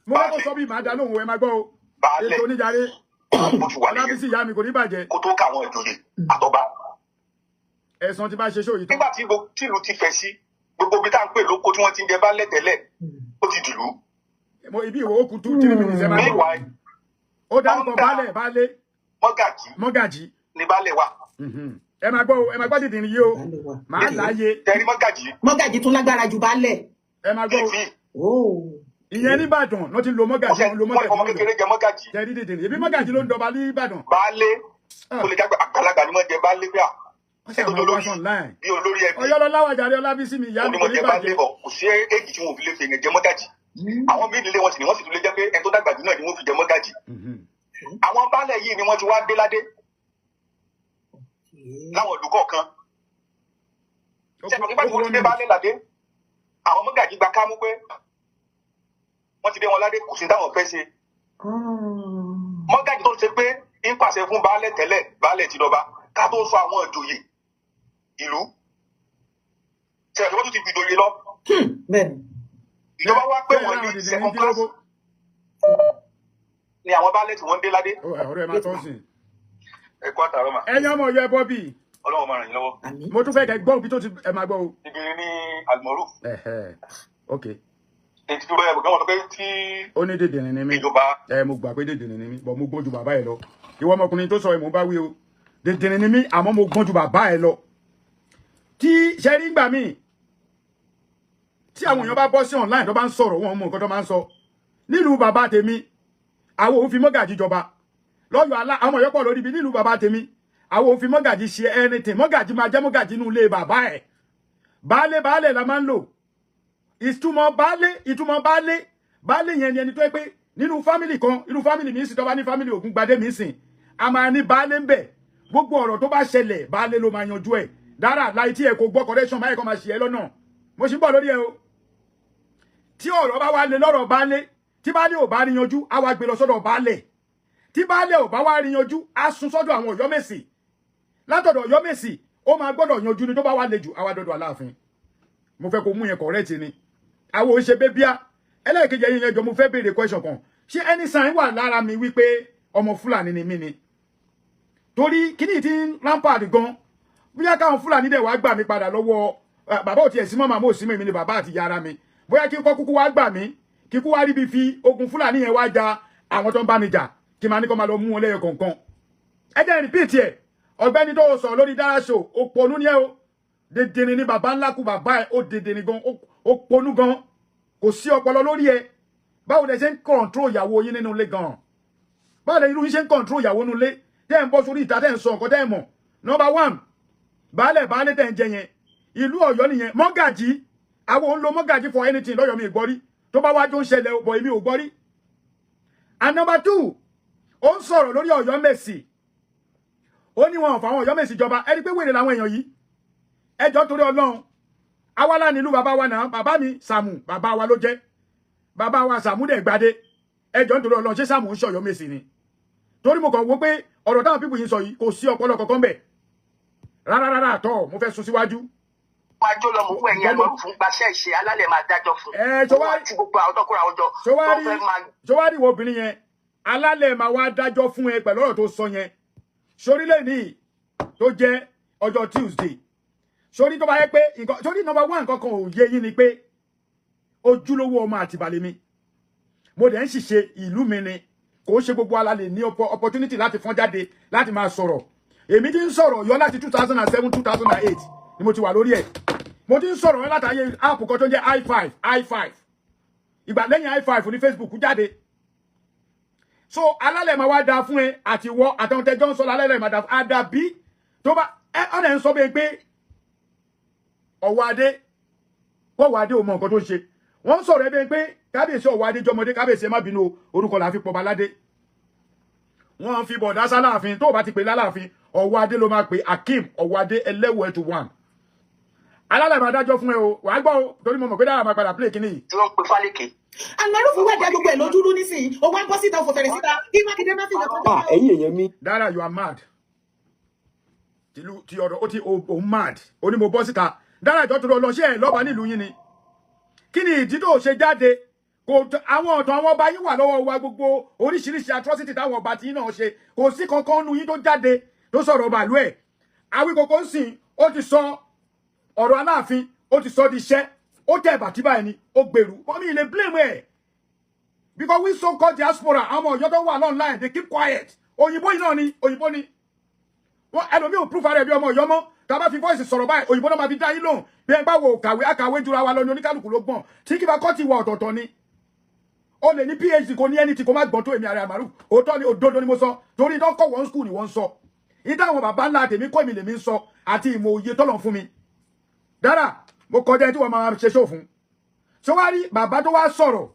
mo kọ́kọ́ sọ bí màá dá lóhùn ẹ máa gbọ́ o. baálẹ̀ ètò oníjàre. mo ti wà nìyẹn. Ọlábísí ìyá mi kò ní bàjẹ́. kó tó ká àwọn ìjòyè àtọ́ba. ẹ̀sán ti bá ṣe ṣó yìí tán. nígbà tí ìlú ti fẹ̀ sí gbogbo ibi tá à ń pè lóko tí wọ́n ti ń jẹ baálẹ̀ tẹ́lẹ̀ ó ti dìlú. ibi ìwò òkú 2-3 minutes ẹ máa gbọ́. ó dárúkọ baálẹ̀ mọ́gàjì ní baálẹ̀ wa. ẹ máa gbọ́ o ẹ máa gbọ́ tètè yìí o máa láàyè. tẹ̀rí mọ́gàjì tún lágbára ju baálẹ̀. ẹ máa gbọ́ o. ìyẹn ní Ìbàdàn ló ti lo mọ́gàjì lo mọ́gàjì. ọmọ kékeré jẹ mọ́gàjì. tẹ̀rí tètè ebi mọ́gàjì ló ń dọba ní Ìbàdàn. baálẹ̀ kò lè jágbe àgbàlagbà ni wọ́n jẹ baálẹ̀ bí i olórí ẹbí. Ọ̀yọ́ lọ láwàjáde Ọlábísí mi ìyá mi kò ní bàjẹ́. kò sí èjì tí wọn ò fi lè fi èèyàn jẹ mọ́gàjì. àwọn míì nílé wọn sì ni wọ́n sì tún lè jẹ́ pé ẹni tó dàgbà jù náà ni wọ́n fi jẹ mọ́gàjì. àwọn baálẹ̀ yìí ni wọ́n ti wá dé ládé láwọn ìlú kọ̀ọ̀kan. ṣẹ́nu nígbà tí wọ́n ti dé baálẹ̀ ládé àwọn mọ́gàjì gba kámú pé wọ́n ti dé wọn ládé kò sí táwọn fẹ́ ṣe. mọ́gàjì tó ṣe pé ń pàṣẹ fún baálẹ̀ tẹ́lẹ̀ baálẹ̀ ti dọba ká tó sọ àwọn ìjòyè ìlú ṣẹlẹ̀ tó ti gbìdòyè lọ. ìjọba wá pé wọ́n ní second class ni àwọn baálẹ̀ tí wọ́n dé ládé. ọ̀rọ̀ ẹ̀ máa tọ́ sí. ẹ kú àtàrọ mà. ẹ̀yin ọmọ Ọ̀yọ́ ẹbọ bíi. Ọlọ́run máa ràn yín lọ́wọ́. mo tún fẹ́ kẹ́ gbọ́ òbí tó ti ẹ máa gbọ́ o. ìbéèrè ní Almaroof. ok. ètò ìjọba ẹ̀bùn kan wọ́n sọ pé tí. ó ní dèdèrè ni mí. ìjọba. mo gbà pé dèdèrè ni mí bọ̀ mo gbọ́n ju bàbá ẹ lọ. ìwọ ọmọkùnrin tó sọ ẹ̀ mo bá wí o. dèdèrè ni mí àmọ́ mo gbọ́n ju bàbá ẹ lọ. tí sẹ́rí gbà mí tí àwọn èèyàn bá bọ́ sí online tó bá ń sọ̀rọ̀ wọn mọ nǹkan tó máa ń sọ nílùú bàbá tèmi àwọn òfin mọ́gàjì jọba lọ́yọ̀ àwọn Ọ̀yọ́ pọ̀ lórí ibi nílùú bàbá tèmi àwọn òfin mọ́gàjì ṣe anything mọ́gàjì máa jẹ́ mọ́gàjì inú ilé bàbá ẹ̀ baálé la máa ń lò ìtumọ̀ baálé yẹn ni ẹni tó yẹ pé nínú fámìlì kan irú fámìlì mi sì tó bá ní fámìlì Ògúngbadé mi sìn a máa ní baálé ń bẹ̀ gbogbo ọ̀rọ̀ tó bá ṣẹlẹ̀ baálé ló máa yanjú ẹ̀ dára láì tí ẹ kò gbọ́ correction báyìí kan máa ṣe ẹ lọ́nà mo sì ń bọ̀ lórí ẹ o tí ọ̀rọ̀ bá wá lé lọ́rọ̀ baálé tí baálé ò bá rí yanjú á wá gbé lọ sọ́dọ̀ baálẹ̀ tí baálé ò bá wá rí yanjú á sún sọ́dọ̀ àwọn Ọ̀yọ́mèsì látọ̀dọ̀ Ọ̀yọ́mèsì ó máa gbọ́dọ̀ yanjú ni tó bá wá le jù á wá dọ̀dọ̀ Aláàfin mo fẹ́ kó mú yẹn correct ni àwọn ò ṣe bébíà ẹlẹ́ẹ̀kejì ẹ̀yin yẹn jọ mo fẹ́ béèrè question kan ṣé any sign wà lára mi wípé ọmọ Fúlàní ni mí ni torí kíní tí ń rampart gan bóyá káwọn Fúlàní dẹ̀ wá gbà mí padà lọ́wọ́ bàbá ò tiẹ̀ sí mọ́ màmá ò sí mọ́ èmi ni bàbá àti yàrá mi bóyá kí n kọ́ kúkú wá gbà mí kíkú wá ríbi fi ogun Fúlàní yẹn wá ja àwọn tó ń bá mi jà kí máa ní kó máa lọ mú wọn lẹ́yọ kọ̀ọ̀kan ẹ jẹ́ repeat ẹ̀ ọ̀gbẹ́ni tó sọ lórí Dara Show ó ponú ní ẹ o dèdèrè ni bàbá ńlá kú bàbá ẹ ó dèdèrè gan ó ponú gan kò sí ọpọlọ lórí ẹ báwo lẹ ṣe ń control ìyàwó yín nínú ilé gan báwo lẹ irú yín ṣe ń control ìyàwó nínú ilé tẹ́ ń bọ́ sórí ìta tẹ́ ń sọ nǹkan tẹ́ ń mọ̀ number one baálé tẹ́ ń jẹ yẹn ìlú Ọ̀yọ́ nìyẹn mọ́gàjí àwọn òun lo mọ́gàjí for anything lọ́yọ̀ mi ìgbọ́rí tó bá wájú ń ṣẹlẹ̀ bọ̀ èmi ò gbọ́rí and number two ó ń sọ̀rọ̀ lórí Ọ̀yọ́mèsì ó ní wọn ò fàwọn Ọ̀yọ́mèsì jọba ẹni pé wèrè làwọn èèyàn yìí ẹjọ́ torí Ọlọ́run awálá nílùú bàbá wa náà bàbá mi Sàmù bàbá wa ló jẹ́ bàbá wa Sàmù dẹ̀ gbadé ẹjọ́ torí Ọlọ́run ṣé Sàmù ń ṣe Ọ̀yọ́mèsì ni torí mo kàn wò pé ọ̀rọ̀ táwọn pípù yìí sọ yìí kò sí ọpọlọ kankan bẹ̀ rárá àtọ̀ mo fẹ́ sún síwájú. máa jó lọ mọ owó ẹ̀yìn ẹ̀rọ fún gbaṣẹ́ ìṣe alálẹ̀ máa dájọ́ fún. ṣọwárí gbogbo àwọn tọkùnrin àwọn jọ. ṣọwárí wo obìnrin yẹn alálẹ̀ máa wá dájọ́ fún ẹ pẹ̀lú ọ̀rọ̀ tó sọ yẹn sórílẹ̀ ní tó jẹ́ ọjọ́ Tuesday sórí tó bá yẹ pé sórí number one nǹkan kan ò yé yín ni pé ojúlówó ọmọ Àtìbà mi mo dẹ̀ ń ṣiṣẹ́ ìlú mi ni kò ṣe gbogbo alálẹ̀ ní opportunity láti fọ́n jáde láti máa sọ̀rọ̀ èmi ti ń sọ̀rọ̀ yọ láti 2007 2008 ni mo ti wà lórí ẹ̀ mo ti ń sọ̀rọ̀ yọ láti ayé app kan tó ń jẹ́ i5 ìgbà lẹ́yìn i5 ní Facebook jáde so alálẹ̀ máa wá da fún ẹ àti wọ àtàwọn tẹjọ́ ń sọ alálẹ̀ máa da fún àdàbí tó bá ọ̀nà ń sọ bẹ́ẹ̀ pé Ọ̀wádé ò mọ nǹkan tó ń ṣe wọ́n sọ̀rọ̀ ẹ bẹ́ẹ̀ pé kábíyèsí Ọ̀wádé jọmọdé kábíyèsí ẹ má bínú orúkọ la fi pọ̀ baládé wọ́n fi bọ̀dá sáláàfin tó bá ti pè láláàfin Ọ̀wádé ló máa pè Akeem Ọ̀wádé ẹlẹ́wọ̀ ẹ̀tù 1 alálẹ̀ máa dájọ́ fún ẹ o wàá gbọ́ o torí mo mọ̀ pé dára máa padà play kíní yìí. tí wọ́n ń pe Fálékè. Almaroof wà dá gbogbo ẹ̀ lójúrú nísìnyí ó wá ń bọ́ síta òfò fèrè síta kí Mákindé má fi nǹkan. ẹ̀yin èèyàn mi. Dara you are mad ti ọ̀rọ̀ ó ti o mad ó ní mo bọ́ síta Dara ìjọ tó lọ ṣe ẹ̀ lọ́ba nílùú yín ni kí ni ìdí tó ṣe jáde kò àwọn ọ̀tọ̀ àwọn ọba yín wà lọ́wọ́ wa gbogbo oríṣiríṣi atrocity táwọn ọba tí náà ṣe kò sí kankan nu yín tó jáde tó sọ̀rọ̀ bàálù ẹ̀ Awíkókó ń sìn ó ti sọ ọ̀rọ̀ Aláàfin ó ti sọ di iṣẹ́ ó tẹ̀ bàtíbà ẹni ó gbèrú wọ́n mi lè blame ẹ̀ because we so called diaspora àwọn Ọ̀yọ́ tó wà online they keep quiet òyìnbó yìí náà ni òyìnbó ni wọ́n ẹlòmíì ò proof ara ẹ̀ bí ọmọ Ọ̀yọ́ mọ́ tàbá fi voice sọ̀rọ̀ báyìí òyìnbó náà máa fi dá yín lóhùn bí ẹ bá wo kàwé akàwé jura wa lọ ní oníkálukú ló gbọ́n tí kí bá kọ́ ti wọ ọ̀tọ̀ọ̀tọ̀ ni ó lè ní PhD kò ní ẹni tí kò má gbọ́n tó èmi Almaroof òótọ́ ni òdodo ni mo sọ torí tó ń kọ́ wọ́n school ni wọ́n ń sọ ìdá àwọn bàbá ńlá tèmi kọ́ èmi lèmi ń sọ àti ìmọ̀ òye tọ́lọ̀ fún mi Dara mo kọjá tí wọ́n máa ṣe ṣó fún ṣé wá rí bàbá tó wá sọ̀rọ̀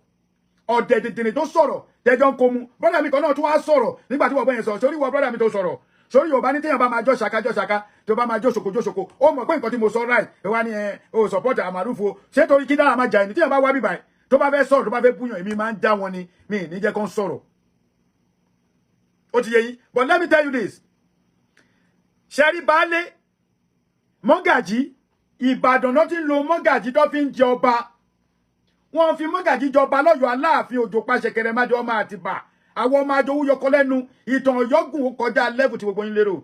ọ̀dẹ̀ dìdìrì tó sọ̀rọ̀ tẹjọ́ ń kó mu brọ́dà mi kan náà tó wá sọ̀rọ̀ nígbà tí wọ́n bẹ́yẹn sọ̀rọ̀ sórí wọ brọ́dà mi tó sọ̀rọ̀ sórí Yorùbá ní téèyàn bá máa jọ́ ṣaka tó bá máa jó ṣoko ó mọ̀ pé nǹkan tí mo sọ ráì ẹ wá ní o support Almaroof o ṣé torí kí Dara máa jà ẹni téèyàn bá wá bíbáyìí tó bá fẹ́ sọ̀rọ̀ tó bá fẹ́ búyàn èmi máa ń dá wọn ni mi ní jẹ́ kó ń sọ̀rọ̀ ó ti yé yín but let me tell you this ṣẹ́rí baálé mọ́gàjí Ìbàdàn náà ti ń lo mọ́gàjí tó fi ń jẹ ọba wọ́n fi mọ́gàjí jọba lọ́yọ̀ Aláàfin Òjó pàṣẹ kẹrẹmádé ọmọ Àtìbà àwọn ọmọ Àjòwú yọkọ lẹ́nu ìtàn Ọ̀yọ́gùn ó kọjá lẹ́fù tí gbogbo yín lérò.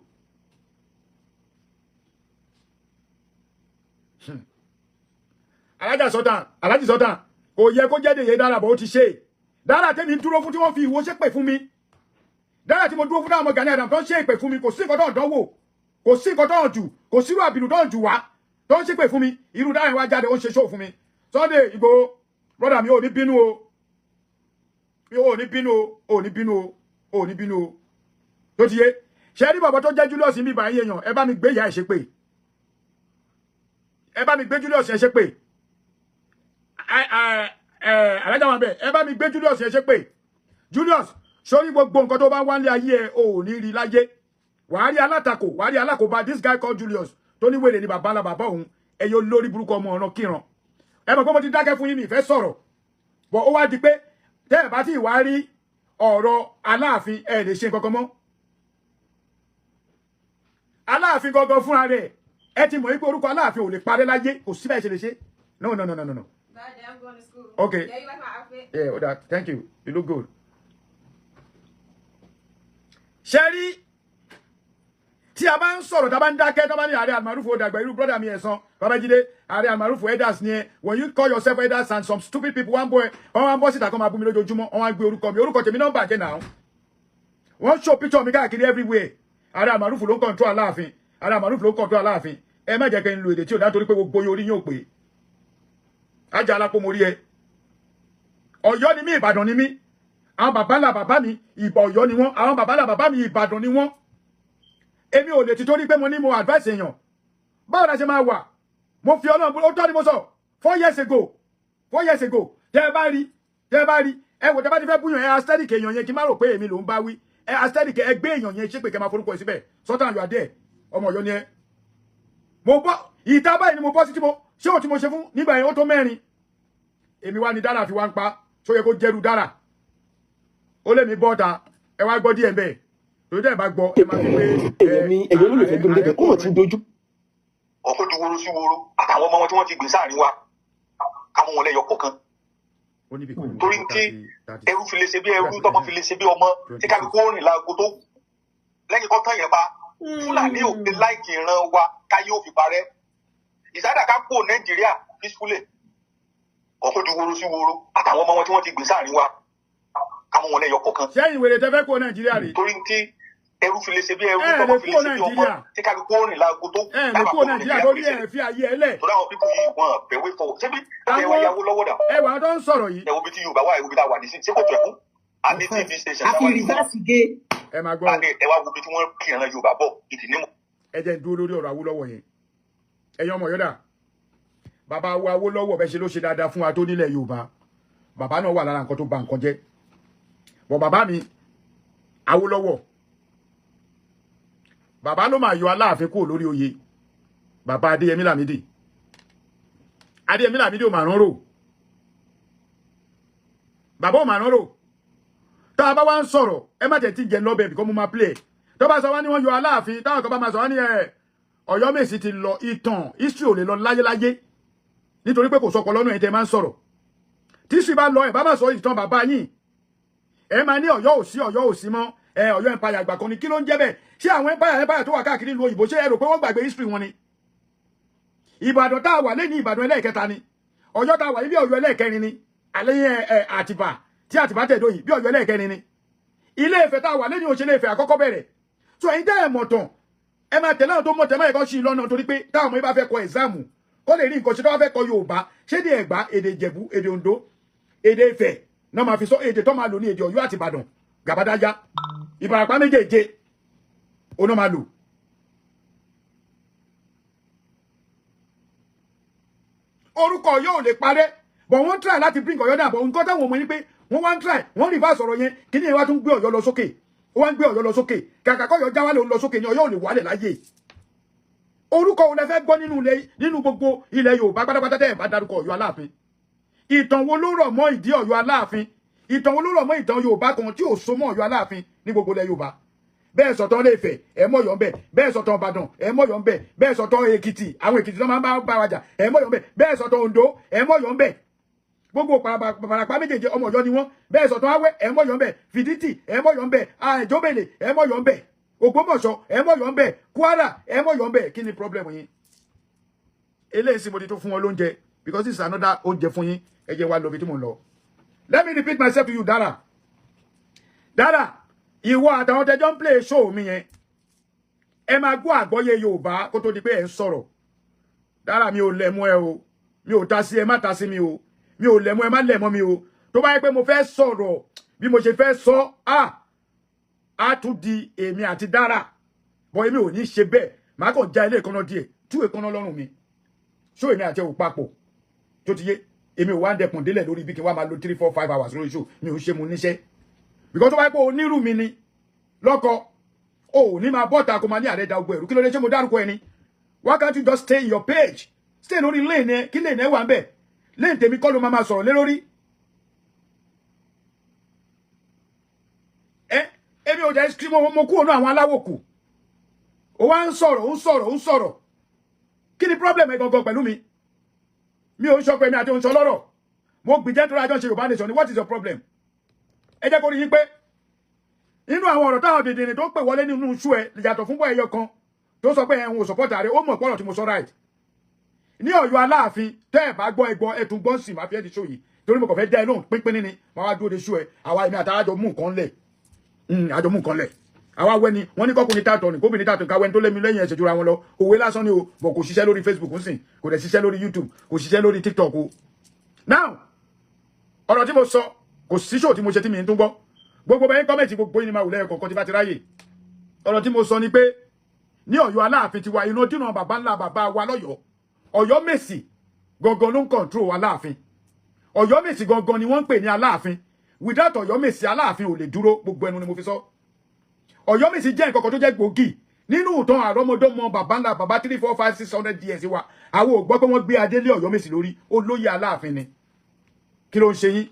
Alájì Sultan kò yẹ kó jẹ́ dèyẹ Dara bó ti ṣe Dara tẹ́mi ń dúró fún tí wọ́n fi ìwo ṣépè fún mi Dara tí mo dúró fún táwọn ọmọ Gani Adams tó ń ṣe ìpè fún mi kò sí nǹkan tó ń dánwò kò sí nǹkan tó ń jù kò sírú àbìlù tó ń jù wá tó ń ṣépè fún mi irú Dara wá jáde ó ń ṣe ṣó fún mi Sunday Igboho brother mi ò ní bínú o ò ní bínú o tó ti yé ṣe rí bàbá tó jẹ́ Julius mi báyìí èèyàn ẹ bá mi gbé ìyá ẹ̀ ṣépè ẹ bá mi gbé Julius ẹ̀ ṣépè alájà wọn bẹ ẹ bá mi gbé Julius ẹ̀ ṣépè Julius sórí gbogbo nǹkan tó bá wá ní ayé ẹ ò ní rí láyé wàá rí alátakò wàá rí alákòóbá this guy called Julius tó ní wèrè ní bàbá ńlá bàbá òun ẹ yóò lórí burúkú ọmọ ọ̀ràn kíran ẹ mọ̀ pé mo ti dákẹ́ fún yín mi ìfẹ́ sọ̀rọ̀ bọ̀ ó wá di pé tẹ́ ẹ̀ bá tí ìwá rí ọ̀rọ̀ Aláàfin ẹ̀ lè ṣe kankan mọ́ Aláàfin gangan fúnra rẹ̀ ẹ ti mọ̀ wípé orúkọ Aláàfin ò lè parẹ́ láyé kò sí bẹ́ẹ̀ ṣe lè ṣe no. Daddy, I'm going to school. Okay. Yeah, you like my outfit? Yeah, thank you. You look good. Sherry, tí a bá ń sọ̀rọ̀ tá bá ń dákẹ́ tá bá ní Ààrẹ Almaroof ó dàgbà irú brother mi Ẹ̀san Babájídé Ààrẹ Almaroof elders ni ẹ when you call yourself elders and some stupid people one boy wọ́n boss síta kan máa bú mi lójoojúmọ́ wọ́n wá gbé orúkọ tèmi náà bàjẹ́ now wọ́n show picture mi káàkiri everywhere Ààrẹ Almaroof ló ń control Aláàfin Ààrẹ Almaroof ló ń control Aláàfin ẹ má jẹ́ kẹ́ ń lo èdè tí ò dá torí pé gbogbo yín orí yín ò pé ajá alápò mo rí ẹ Ọ̀yọ́ ni mí Ìbàdàn ni mí àwọn bàbá mi ìbà Ọ̀yọ́ ni wọ́n àwọn bàbá mi Ìbàdàn ni wọ́n èmi ò lè ti torí pé mo ní mo advice èèyàn báwo la ṣe máa wà mo fi Ọlọ́run ó tọ́ ni mo sọ 4 years ago tẹ́ ẹ bá rí ẹ wò tẹ́ bá ti fẹ́ búyàn ẹ aesthetic èèyàn yẹn kí n má rò pé èmi ló ń bá wí ẹ aesthetic ẹ gbé èèyàn yẹn ṣé pé kẹ́ máa forúkọ ẹ síbẹ̀ Sultan you are there ọmọ Ọ̀yọ́ ni ẹ mo bọ́ ìta báyìí ni mo bọ́ sí tí mo ṣé o tí mo ṣe fún nígbà yẹn ó tó 4 èmi wá ní dára fi wá ń pa tó yẹ kó jẹ́rú dára ó lé mi bọ́ta ẹ wá gbọ́ díẹ̀ bẹ́ẹ̀ tó dẹ́ bá gbọ́ ẹ máa fi pé èyí olólùfẹ́ gbé mi débẹ̀ kó wọ́n ti dojú. ọkọ̀ ju woro sí woro àtàwọn ọmọ wọn tí wọ́n ti gbé sáàrin wa káwọn wọn lẹ́yọ kọ̀ọ̀kan torí tí ẹrú fi lè ṣe bí ẹrú tọmọ fi lè ṣe bí ọmọ tí kálukú rìn láago tó lẹ́yìn kọ́ tán yẹn pa Fúlàní ò fi láìkì ìran wa káyé ò fi parẹ́ ìsádà ká kó Nàìjíríà peacefully ọkọ̀ ju woro sí woro àtàwọn ọmọ wọn tí wọ́n ti gbé sáàrin wa káwọn wọn lẹ́yọ kọ̀ọ̀kan. sẹ́yìn wèrè tẹ́fẹ́ kó Nàìjíríà rè. torí tí ẹrú fi lè ṣe bí ẹrú tọmọ fi lè ṣe bí ọmọ tí kálukú rìn láago tó lè kó Nàìjíríà lórí ẹ̀ fi ayé ẹ lẹ̀. torí àwọn pípọ̀ yìí wọ́n bẹ̀wé fọwọ́ ṣébi ẹwà yàwó lọ́wọ́ dà. ẹwà tó ń sọ̀rọ̀ yìí. ẹwọ́ bí tí Yorùbá wà ẹwọ́ bí tá a wà ní sí ṣé kò tẹ̀kú àní TV station àfi rìvásì gé. ẹ máa gbọ́ ẹ wá wo bí tí wọ́n kí ìran Yorùbá bọ̀ ìdí nímọ̀. ẹ jẹ́ ń dúró lórí ọ̀rọ̀ Awólọ́wọ̀ yẹn ẹ̀yin ọmọ Ọ̀yọ́ dà bàbá wa Awólọ́wọ̀ bẹ́ẹ̀ ṣe ló ṣe dáadáa fún wa tó nílẹ̀ Yorùbá bàbá náà wà lára nǹkan tó ba nǹkan jẹ́ bọ̀ bàbá mi Awólọ́wọ̀ bàbá ló máa yọ Aláàfin kúrò lórí oyè bàbá Adéyẹmí Lámídì ò máa rán rò bàbá ò máa rán rò tá a bá wá ń sọ̀rọ̀ ẹ má tẹ̀ tí jẹ lọ́bẹ̀ bìkọ́ mo máa play tó bá sọ wá ní wọ́n yọ Aláàfin táwọn kan bá máa sọ wá ní Ọ̀yọ́mèsì ti lọ ìtàn history ò lè lọ láyéláyé nítorí pé kò sọpọ̀ lọ́nà ẹ̀ tẹ́ máa ń sọ̀rọ̀ tí sì bá lọ ẹ̀ bá máa sọ ìtàn bàbá yín ẹ máa ní Ọ̀yọ́ ò sí mọ́ Ọ̀yọ́ empire àgbà kan ni kí ló ń jẹ́ bẹ́ẹ̀ ṣé àwọn empire tó wà káàkiri ìlú òyìnbó ṣé ẹ rò pé wọ́n gbàgbé history wọn ni Ìbàdàn tá a wà lẹ́ni Ìbàdàn ẹlẹ́ẹ̀kẹta ni Ọ̀yọ́ tá a wà ní bí Ọ̀yọ́ ẹlẹ́ẹ̀kẹrin ni àlẹ́yìn Àtìbà tí Àtìbà tẹ̀dó yìí bí Ọ̀yọ́ ẹlẹ́ẹ̀kẹrin ni Ilé Ifẹ̀ tá a wà lẹ́ni òṣèlè Ifẹ̀ àkọ́kọ́ bẹ̀rẹ̀ so ẹ̀yin tẹ́ ẹ̀ mọ̀ tán ẹ máa tẹ̀lé àwọn tó mọ̀ tẹ́ máa ẹ̀kọ́ sí i lọ́nà torí pé táwọn ọmọ yìí bá fẹ́ kọ ẹ̀sáàmù kó lè rí nǹkan ṣe tó bá fẹ́ kọ Yorùbá ṣé èdè Ẹ̀gbá èdè Ìjẹ̀bú èdè Oǹdó èdè Ifẹ̀ náà máa fi sọ èdè tó máa lò ní èdè Ọ̀yọ́ àti Ìbàdàn Gàbádájá Ìbàràpá méjèèje oná máa lò orúkọ Ọ̀yọ́ ò lè parẹ́ but wọ́n try láti bring Ọ̀yọ́ down but nǹkan táwọn ọmọ yín pé wọ́n wá ń try wọ́n reverse ọ̀rọ̀ yẹn kí ni ẹ wá tún gbé Ọ̀yọ́ lọ sókè ó wá ń gbé Ọ̀yọ́ lọ sókè kàkà kọ́yọ́ já wálé òun lọ sókè ni Ọ̀yọ́ ò lè wálẹ̀ láyé orúkọ wo lẹ fẹ́ gbọ́ nínú gbogbo ilẹ̀ Yorùbá pátápátá tẹ́ ẹ̀ bá dárúkọ Ọ̀yọ́ Aláàfin ìtàn wo ló rọ̀ mọ́ ìdí Ọ̀yọ́ Aláàfin ìtàn wo ló rọ̀ mọ́ ìtàn Yorùbá kan tí ò so mọ́ Ọ̀yọ́ Aláàfin ní gbogbo ilẹ̀ Yorùbá bẹ́ẹ̀ sọ̀tàn Ilé Ifẹ̀ ẹ̀ mọ̀yọ́ ń bẹ̀ bẹ́ẹ̀ sọ̀tàn Ìbàdàn ẹ̀ mọ̀yọ́ ń bẹ̀ bẹ́ẹ̀ sọ̀tàn Èkìtì àwọn Èkìtì tó máa ń bá wa jà ẹ̀ mọ̀yọ́ ń bẹ̀ bẹ́ẹ̀ sọ̀tàn Oǹdó ẹ̀ mọ̀yọ́ ń bẹ̀ gbogbo Ìbàràpá méjèèjì ọmọ Ọ̀yọ́ ni wọ́n bẹ́ẹ̀ sọ̀tàn Awẹ́ ẹ̀ mọ̀yọ́ ń bẹ̀ Fìdítì ẹ̀ mọ̀yọ́ ń bẹ̀ Àjọbẹ̀lẹ̀ ẹ̀ mọ̀yọ́ ń bẹ̀ Ògbómọ̀ṣọ́ ẹ̀ mọ̀yọ́ ń bẹ̀ Kwara ẹ̀ mọ̀yọ́ ń bẹ̀ kí ni problem yín eléyìí sì mo ti tó fún wọn lóúnjẹ because this is another oúnjẹ fún yín ẹ jẹ́ wá lọ bí tí mo ń lọ let me repeat myself to you Dara ìwọ àtàwọn tẹjọ ń play show mi yẹn ẹ máa gbọ́ àgbọ́yé Yorùbá kó tó di pé ẹ ń sọ̀rọ̀ Dara mi ò lẹ̀mú ẹ o mi ò ta sí ẹ má ta sí mi o mi ò lẹ̀mú ẹ má lẹ̀mọ́ mi o tó bá yẹ pé mo fẹ́ sọ̀rọ̀ bí mo ṣe fẹ́ sọ á tún di èmi àti Dara bọ́ èmi ò ní ṣe bẹ́ẹ̀ má kàn já ilé ìkànnà díẹ̀ tú ìkànnà lọ́rùn mi show èmi àti ẹ̀ ò papọ̀ tó ti yé èmi ò wá ń dẹkùn délẹ̀ lórí bí kí n wá máa lo 3, 4, 5 hours lórí show mi ò ṣe mu níṣẹ́ because tó bá yẹ pé onírú mi ni lọ́kọ o ní máa bọ́ta kó máa ní àrẹ da ogbó ẹ̀rú kí ló dé ṣé mo dárúkọ ẹni why can't you just stay in your page stay lórí lane ẹ kí lane ẹ wà ń bẹ̀ lane tèmi kọ́ ló máa sọ̀rọ̀ lé lórí èmi ò jẹ́ scream mo kúrò náà àwọn aláwòkù ó wá ń sọ̀rọ̀ kí ni problem ẹ gangan pẹ̀lú mi ò ń sọ pé mi àti òun sọ lọ́rọ̀ mo gbìjẹ́ tó rájọ́ ṣe Yorùbá nation ni what is your problem ẹ jẹ́ kó rí yín pé nínú àwọn ọ̀rọ̀ táwọn dèdèrè tó pè wọlé nínú iṣu ẹ yàtọ̀ fún bọ́ ẹyọ kan tó sọ pé ẹ̀hún ò support ààrẹ ó mọ̀ pọ̀rọ̀ tí mo sọ right ní Ọ̀yọ́ Aláàfin tẹ́ ẹ̀ bá gbọ́ ẹgbọ́ ẹtùn gbọ́n sì máa fi ẹ́ di ṣó yìí torí mo kàn fẹ́ dá ẹ lóhùn pínpín ní wọn wá dúró de ṣú ẹ àwa èmi àtàjọ mú nǹkan lẹ̀ àjọ mú nǹkan lẹ̀ àwa wẹ́ni wọ́n ní kọ́kùnrin tààtọ̀ ní kóbìnrin tààtọ̀ káwẹ́ni tó lémi lẹ́yìn ẹ̀ṣẹ̀ jura wọn lọ òwe lásán ni o bọ̀ kò ṣiṣẹ́ lórí Facebook ń sìn kò dẹ̀ ṣiṣẹ́ lórí YouTube kò ṣiṣẹ́ lórí TikTok o now ọ̀rọ̀ tí mo sọ kò sí ṣò tí mo ṣe tí mi ń tún gbọ́ gbogbo bẹ́ẹ̀ kọ́mẹ̀tì gbogbo yìí ni máa wù lẹ́yìn kọ̀ọ̀kan tí bá ti ráyè ọ̀rọ̀ tí mo sọ ni pé ní Ọ̀yọ́ Aláàfin tiwa iná dínà bàbá ńlá bàbá wa lọ́yọ̀ọ́ Ọ̀yọ́ Mèsì gangan ló ń control Aláàfin Ọ̀yọ́ Mèsì gangan ni wọ́n ń pè ní Aláàfin without Ọ̀yọ́ Mèsì Aláàfin ò lè dúró gbogbo ẹnu ni mo fi sọ Ọ̀yọ́ Mèsì jẹ́ nǹkan kan tó jẹ́ gbòógì nínú ìtàn àrọ́mọdọ́mọ bàbá ńlá bàbá 3 4 5 600 years wa àwọn ò gbọ́ pé wọ́n gbé adé lé Ọ̀yọ́ Mèsì lórí olóyè Aláàfin ni kí ló ń ṣe yín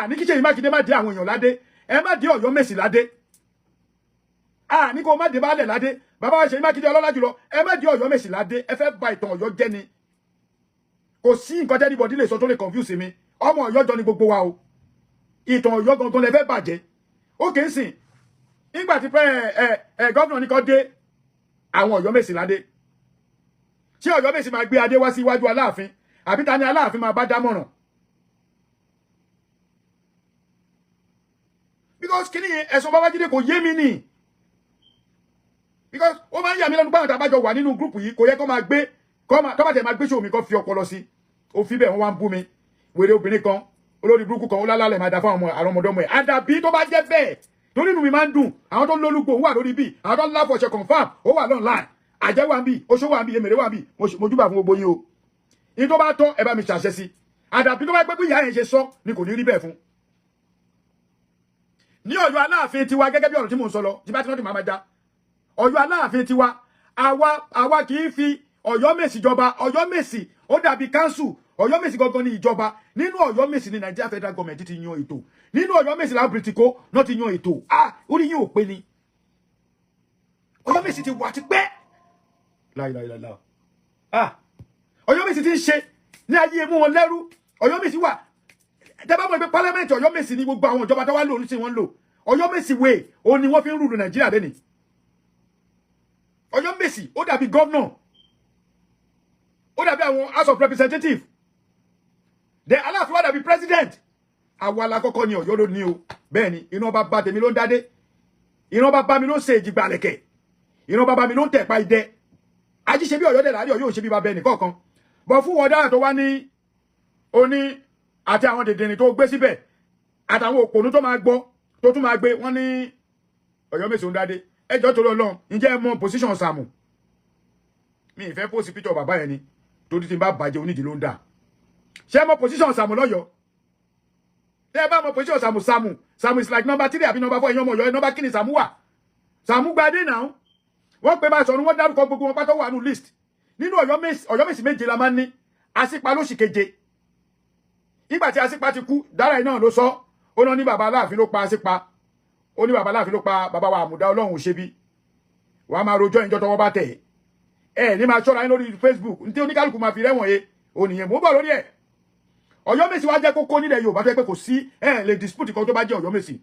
ní kí Ṣèyí Mákindé má dé àwọn èèyàn ládé ẹ má dé Ọ̀yọ́ Mèsì ládé ní kó má dé baálẹ̀ ládé bàbá wa Ṣèyí Mákindé ọlọ́lá jùlọ ẹ má dé Ọ̀yọ́ Mèsì ládé ẹ fẹ́ ba ìtàn Ọ̀yọ́ jẹ́ ni kò sí nǹkan tẹ́lẹ̀ bọ̀dí lè sọ tó lè confuse mi ọmọ Ọ̀yọ́ jọ ni gbogbo wa o ìtàn Ọ̀yọ́ gangan lẹ fẹ́ bàjẹ́ ó kì í sìn nígbà tí gọ́vnà ní kó dé àwọn Ọ̀yọ́ Mèsì ládé ṣé Ọ̀yọ́ Mèsì máa gbé adé wá sí iwájú Aláàfin àbí ta ni Aláàfin máa bá dámọ̀ràn because kí ni ẹ̀sùn Babájídé kò yé mi ni because ó máa ń yà mí lẹ́nu báwọn tàbájọ wà nínú gúrùpù yìí kò yẹ kó máa gbé tọ́bàtẹ̀ máa gbé ṣòwò mi kó fi ọpọlọ sí ó fi bẹ́ẹ̀ wọ́n wá ń bú mi wèrè obìnrin kan olórí burúkú kan ó lálálẹ̀ máa da fún àwọn ọmọdọ́mọ ẹ̀ àdàbí tó bá jẹ́ bẹ́ẹ̀ torí inú mi máa ń dùn àwọn tó ń lólúgbò wà lórí bí àwọn tó ń láfọ̀ṣẹ̀ confam ó wà online àjẹ́ wà ń bí oṣó wà ń bí èmèrè wà ń bí mo júbà fún gbogbo yín o ní tó bá tọ́ ẹ bá mi ṣàṣẹ sí àdàbí tó bá pẹ́ pé ìyá yẹn ṣe sọ ni kò ní rí bẹ́ẹ̀ fún ní Ọ̀yọ́ Aláàfin tiwa gẹ́gẹ́ bí ọ̀rọ̀ tí mò ń sọ lọ tí bá ti rántí máa já Ọ̀yọ́ Aláàfin tiwa àwa kì í fi Ọ̀yọ́ Mèsì jọba Ọ̀yọ́ Mèsì ó dàbí kánsù Ọ̀yọ́ Mèsì gangan ní ìjọba nínú Ọ̀yọ́ Mèsì ní Nigeria federal government ti yan ètò nínú Ọ̀yọ́ Mèsì làwọn bìrìtìkó náà ti yan ètò orí yín ò pé ni Ọ̀yọ́ Mèsì ti wà ti pẹ́ láìláìláìlá Ọ̀yọ́ Mèsì ti ń ṣe ní ayé mú wọn lẹ́rú Ọ̀yọ́ Mèsì wà tẹ́bá mọ̀ pé parliament Ọ̀yọ́ Mèsì ní gbogbo àwọn ìjọba tó wá lò ní sí wọn lò Ọ̀yọ́ Mèsì wèé ó ní wọ́n fi ń rúlu Nàìjíríà lẹ́nìí Ọ̀yọ́ Mèsì ó dàbí governor ó dàbí àwọn house of representative the Aláàfin wá dàbí president àwa la kọ́kọ́ ní Ọ̀yọ́ ló ní o bẹ́ẹ̀ ni iná bá bá tèmi ló ń dádé iná bá bá mi ló ń ṣe ìjìgbà lẹ̀kẹ̀ iná bá bá mi ló ń tẹ̀pa idẹ ají ṣe bí Ọ̀yọ́ dẹ̀ láàrin Ọ̀yọ́ ṣe bí bá bẹ́ẹ̀ nìkọ̀ọ̀kan bọ̀ fún wọn dára tó wá ní oní àti àwọn dèdèrìn tó gbé síbẹ̀ àtàwọn òpònú tó máa gbọ́ tó tún máa gbé wọ́n ní Ọ̀yọ́ Mèsì ń dádé ẹjọ́ torí Ọlọ́run ǹjẹ́ ẹ mọ position Sàámù mi ìfẹ́ post picture bàbá yẹn ni torí tí n bá bàjẹ́ onídìí ló ń dà ṣé mọ position Sàámù lọ́yọ̀ọ́ tẹ́ ẹ bá mọ position Sàámù is like number 3 àbí number 4 ẹ̀yàn ọmọ Ọ̀yọ́ number kí ni Sàámù wà Sàámù gbadé náà wọ́n pe bá sọ̀rọ̀ wọ́n dárúkọ gbogbo wọn pátá wà nù list nínú Ọ̀yọ́ Mèsì méje la máa ń ní Asípa lóṣì keje nígbà tí Asípa ti kú dára iná ló sọ ó náà ní bàbá Aláàfin ló pa Asípa ó ní bàbá Aláàfin ló pa bàbá wa Àmùdá Ọlọ́run ṣe bí wàá máa rojọ́ ìjọ tọwọ́ bá tẹ̀ ní máa ṣọ́ra yín lórí Facebook ní tí oníkálukú máa fi rẹ́wọ̀n ye ònìyẹn mò ń bọ̀ lórí ẹ̀ Ọ̀yọ́ Mèsì wá jẹ́ kókó nílẹ̀ Yorùbá tó pé kò sí lè dispute kan tó bá jẹ́ Ọ̀yọ́ Mèsì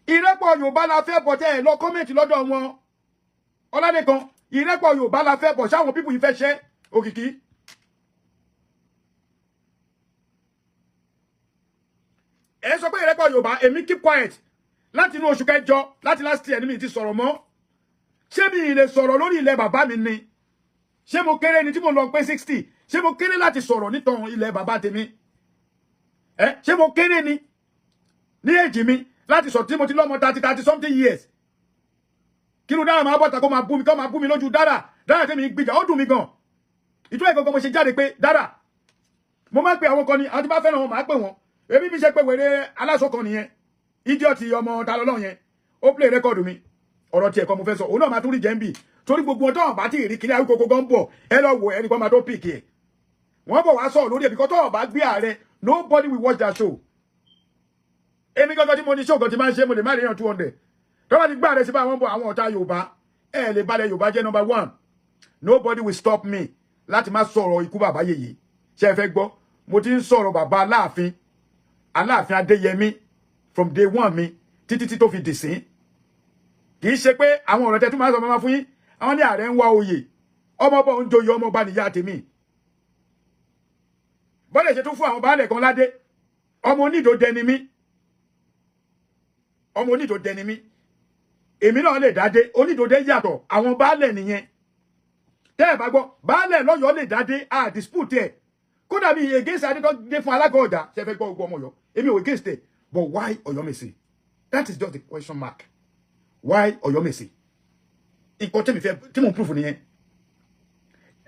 ìrẹ́pọ̀ Yorùbá la fẹ́ bọ̀ tẹ́ ẹ̀ lọ kọ́mẹ̀ntì lọ́dọ̀ wọn Ọládékan ìrẹ́pọ̀ Yorùbá la fẹ́ bọ̀ sáwọn pípù yìí fẹ́ ṣẹ́ Òkìkí ẹ sọ pé ìrẹ́pọ̀ Yorùbá èmi keep quiet láti inú oṣù kẹjọ láti last year ni mi ti sọ̀rọ̀ mọ́ ṣé mi lè sọ̀rọ̀ lórí ilẹ̀ bàbá mi ni ṣé mo kéré ni tí mo lọ pé 60 ṣé mo kéré láti sọ̀rọ̀ nítorí ilẹ̀ bàbá tèmi ṣé mo kéré ni ní èjì mi láti sọ̀rọ̀ tí mo ti lọ́mọ 30 something years kí ló dára máa bọ́ta kó máa bú mi lójú dára tèmi gbìjà ó dùn mí gan ìtú ẹ̀gọ́gọ́ mo ṣe jáde pé dára mo máa ń pe àwọn kan ni àwọn tí bá fẹ́ràn wọn máa pè wọn èmi bí ṣe pé wèrè aláṣọ kan nìyẹn idiot ọmọ ta lọ́lọ́ yẹn ó play record mi ọ̀rọ̀ tí ẹ̀kọ́ mo fẹ́ sọ òun náà máa tún rí jẹ́ ń bì torí gbogbo ọjọ́ ọ̀bá tí ìrí kíní àrùkò gbogbo ń bọ̀ ẹ lọ wò ẹnì kan máa tó pìkì ẹ̀ wọ́n bọ̀ wá sọ̀rọ̀ lórí ẹ̀ bíkọ́ tó ọ̀bá gbé ààrẹ nobody will watch that show èmi gangan tí mo ní ṣògo tí máa ń ṣe mo lè má ríyàn 200 tó bá ti gbá rẹ̀ sí bá wọn bọ̀ àwọn ọ̀tá Yorùbá lè balẹ̀ Yorùbá jẹ́ number 1. Nobody will stop me láti má sọ̀rọ̀ ikú bàbá yèyé ṣé ẹ fẹ́ gbọ́ mo ti ń sọ̀rọ̀ bàbá Aláàfin Adéyẹmí from day 1 mi títí tó fi dìsín kì í ṣe pé àwọn ọ̀rọ̀ tẹ́ tún máa sọ máa fún yín àwọn ní ààrẹ ń wá oyè ọmọọba ń joyè ọmọọba nìyá tèmi bọ́lẹ̀ ṣe tún fún àwọn baálẹ̀ kan ládé ọmọ onídòdẹ ni mí èmi náà lè dádé onídòdẹ yàtọ̀ àwọn baálẹ̀ nìyẹn tẹ́ ẹ̀ bá gbọ́ baálẹ̀ lọ́yọ̀ọ́ lè dádé a dispute ẹ̀ kódà mi against adé tó dé fún alága ọ̀dà ṣe fẹ́ gbọ́ ogun ọmọ Ọ̀yọ́ èmi ò against ẹ̀ but why Ọ̀yọ́mèsì that is just the question mark why Ọ̀yọ́mèsì nǹkan tẹ́mi fẹ́ tí mo ń proof nìyẹn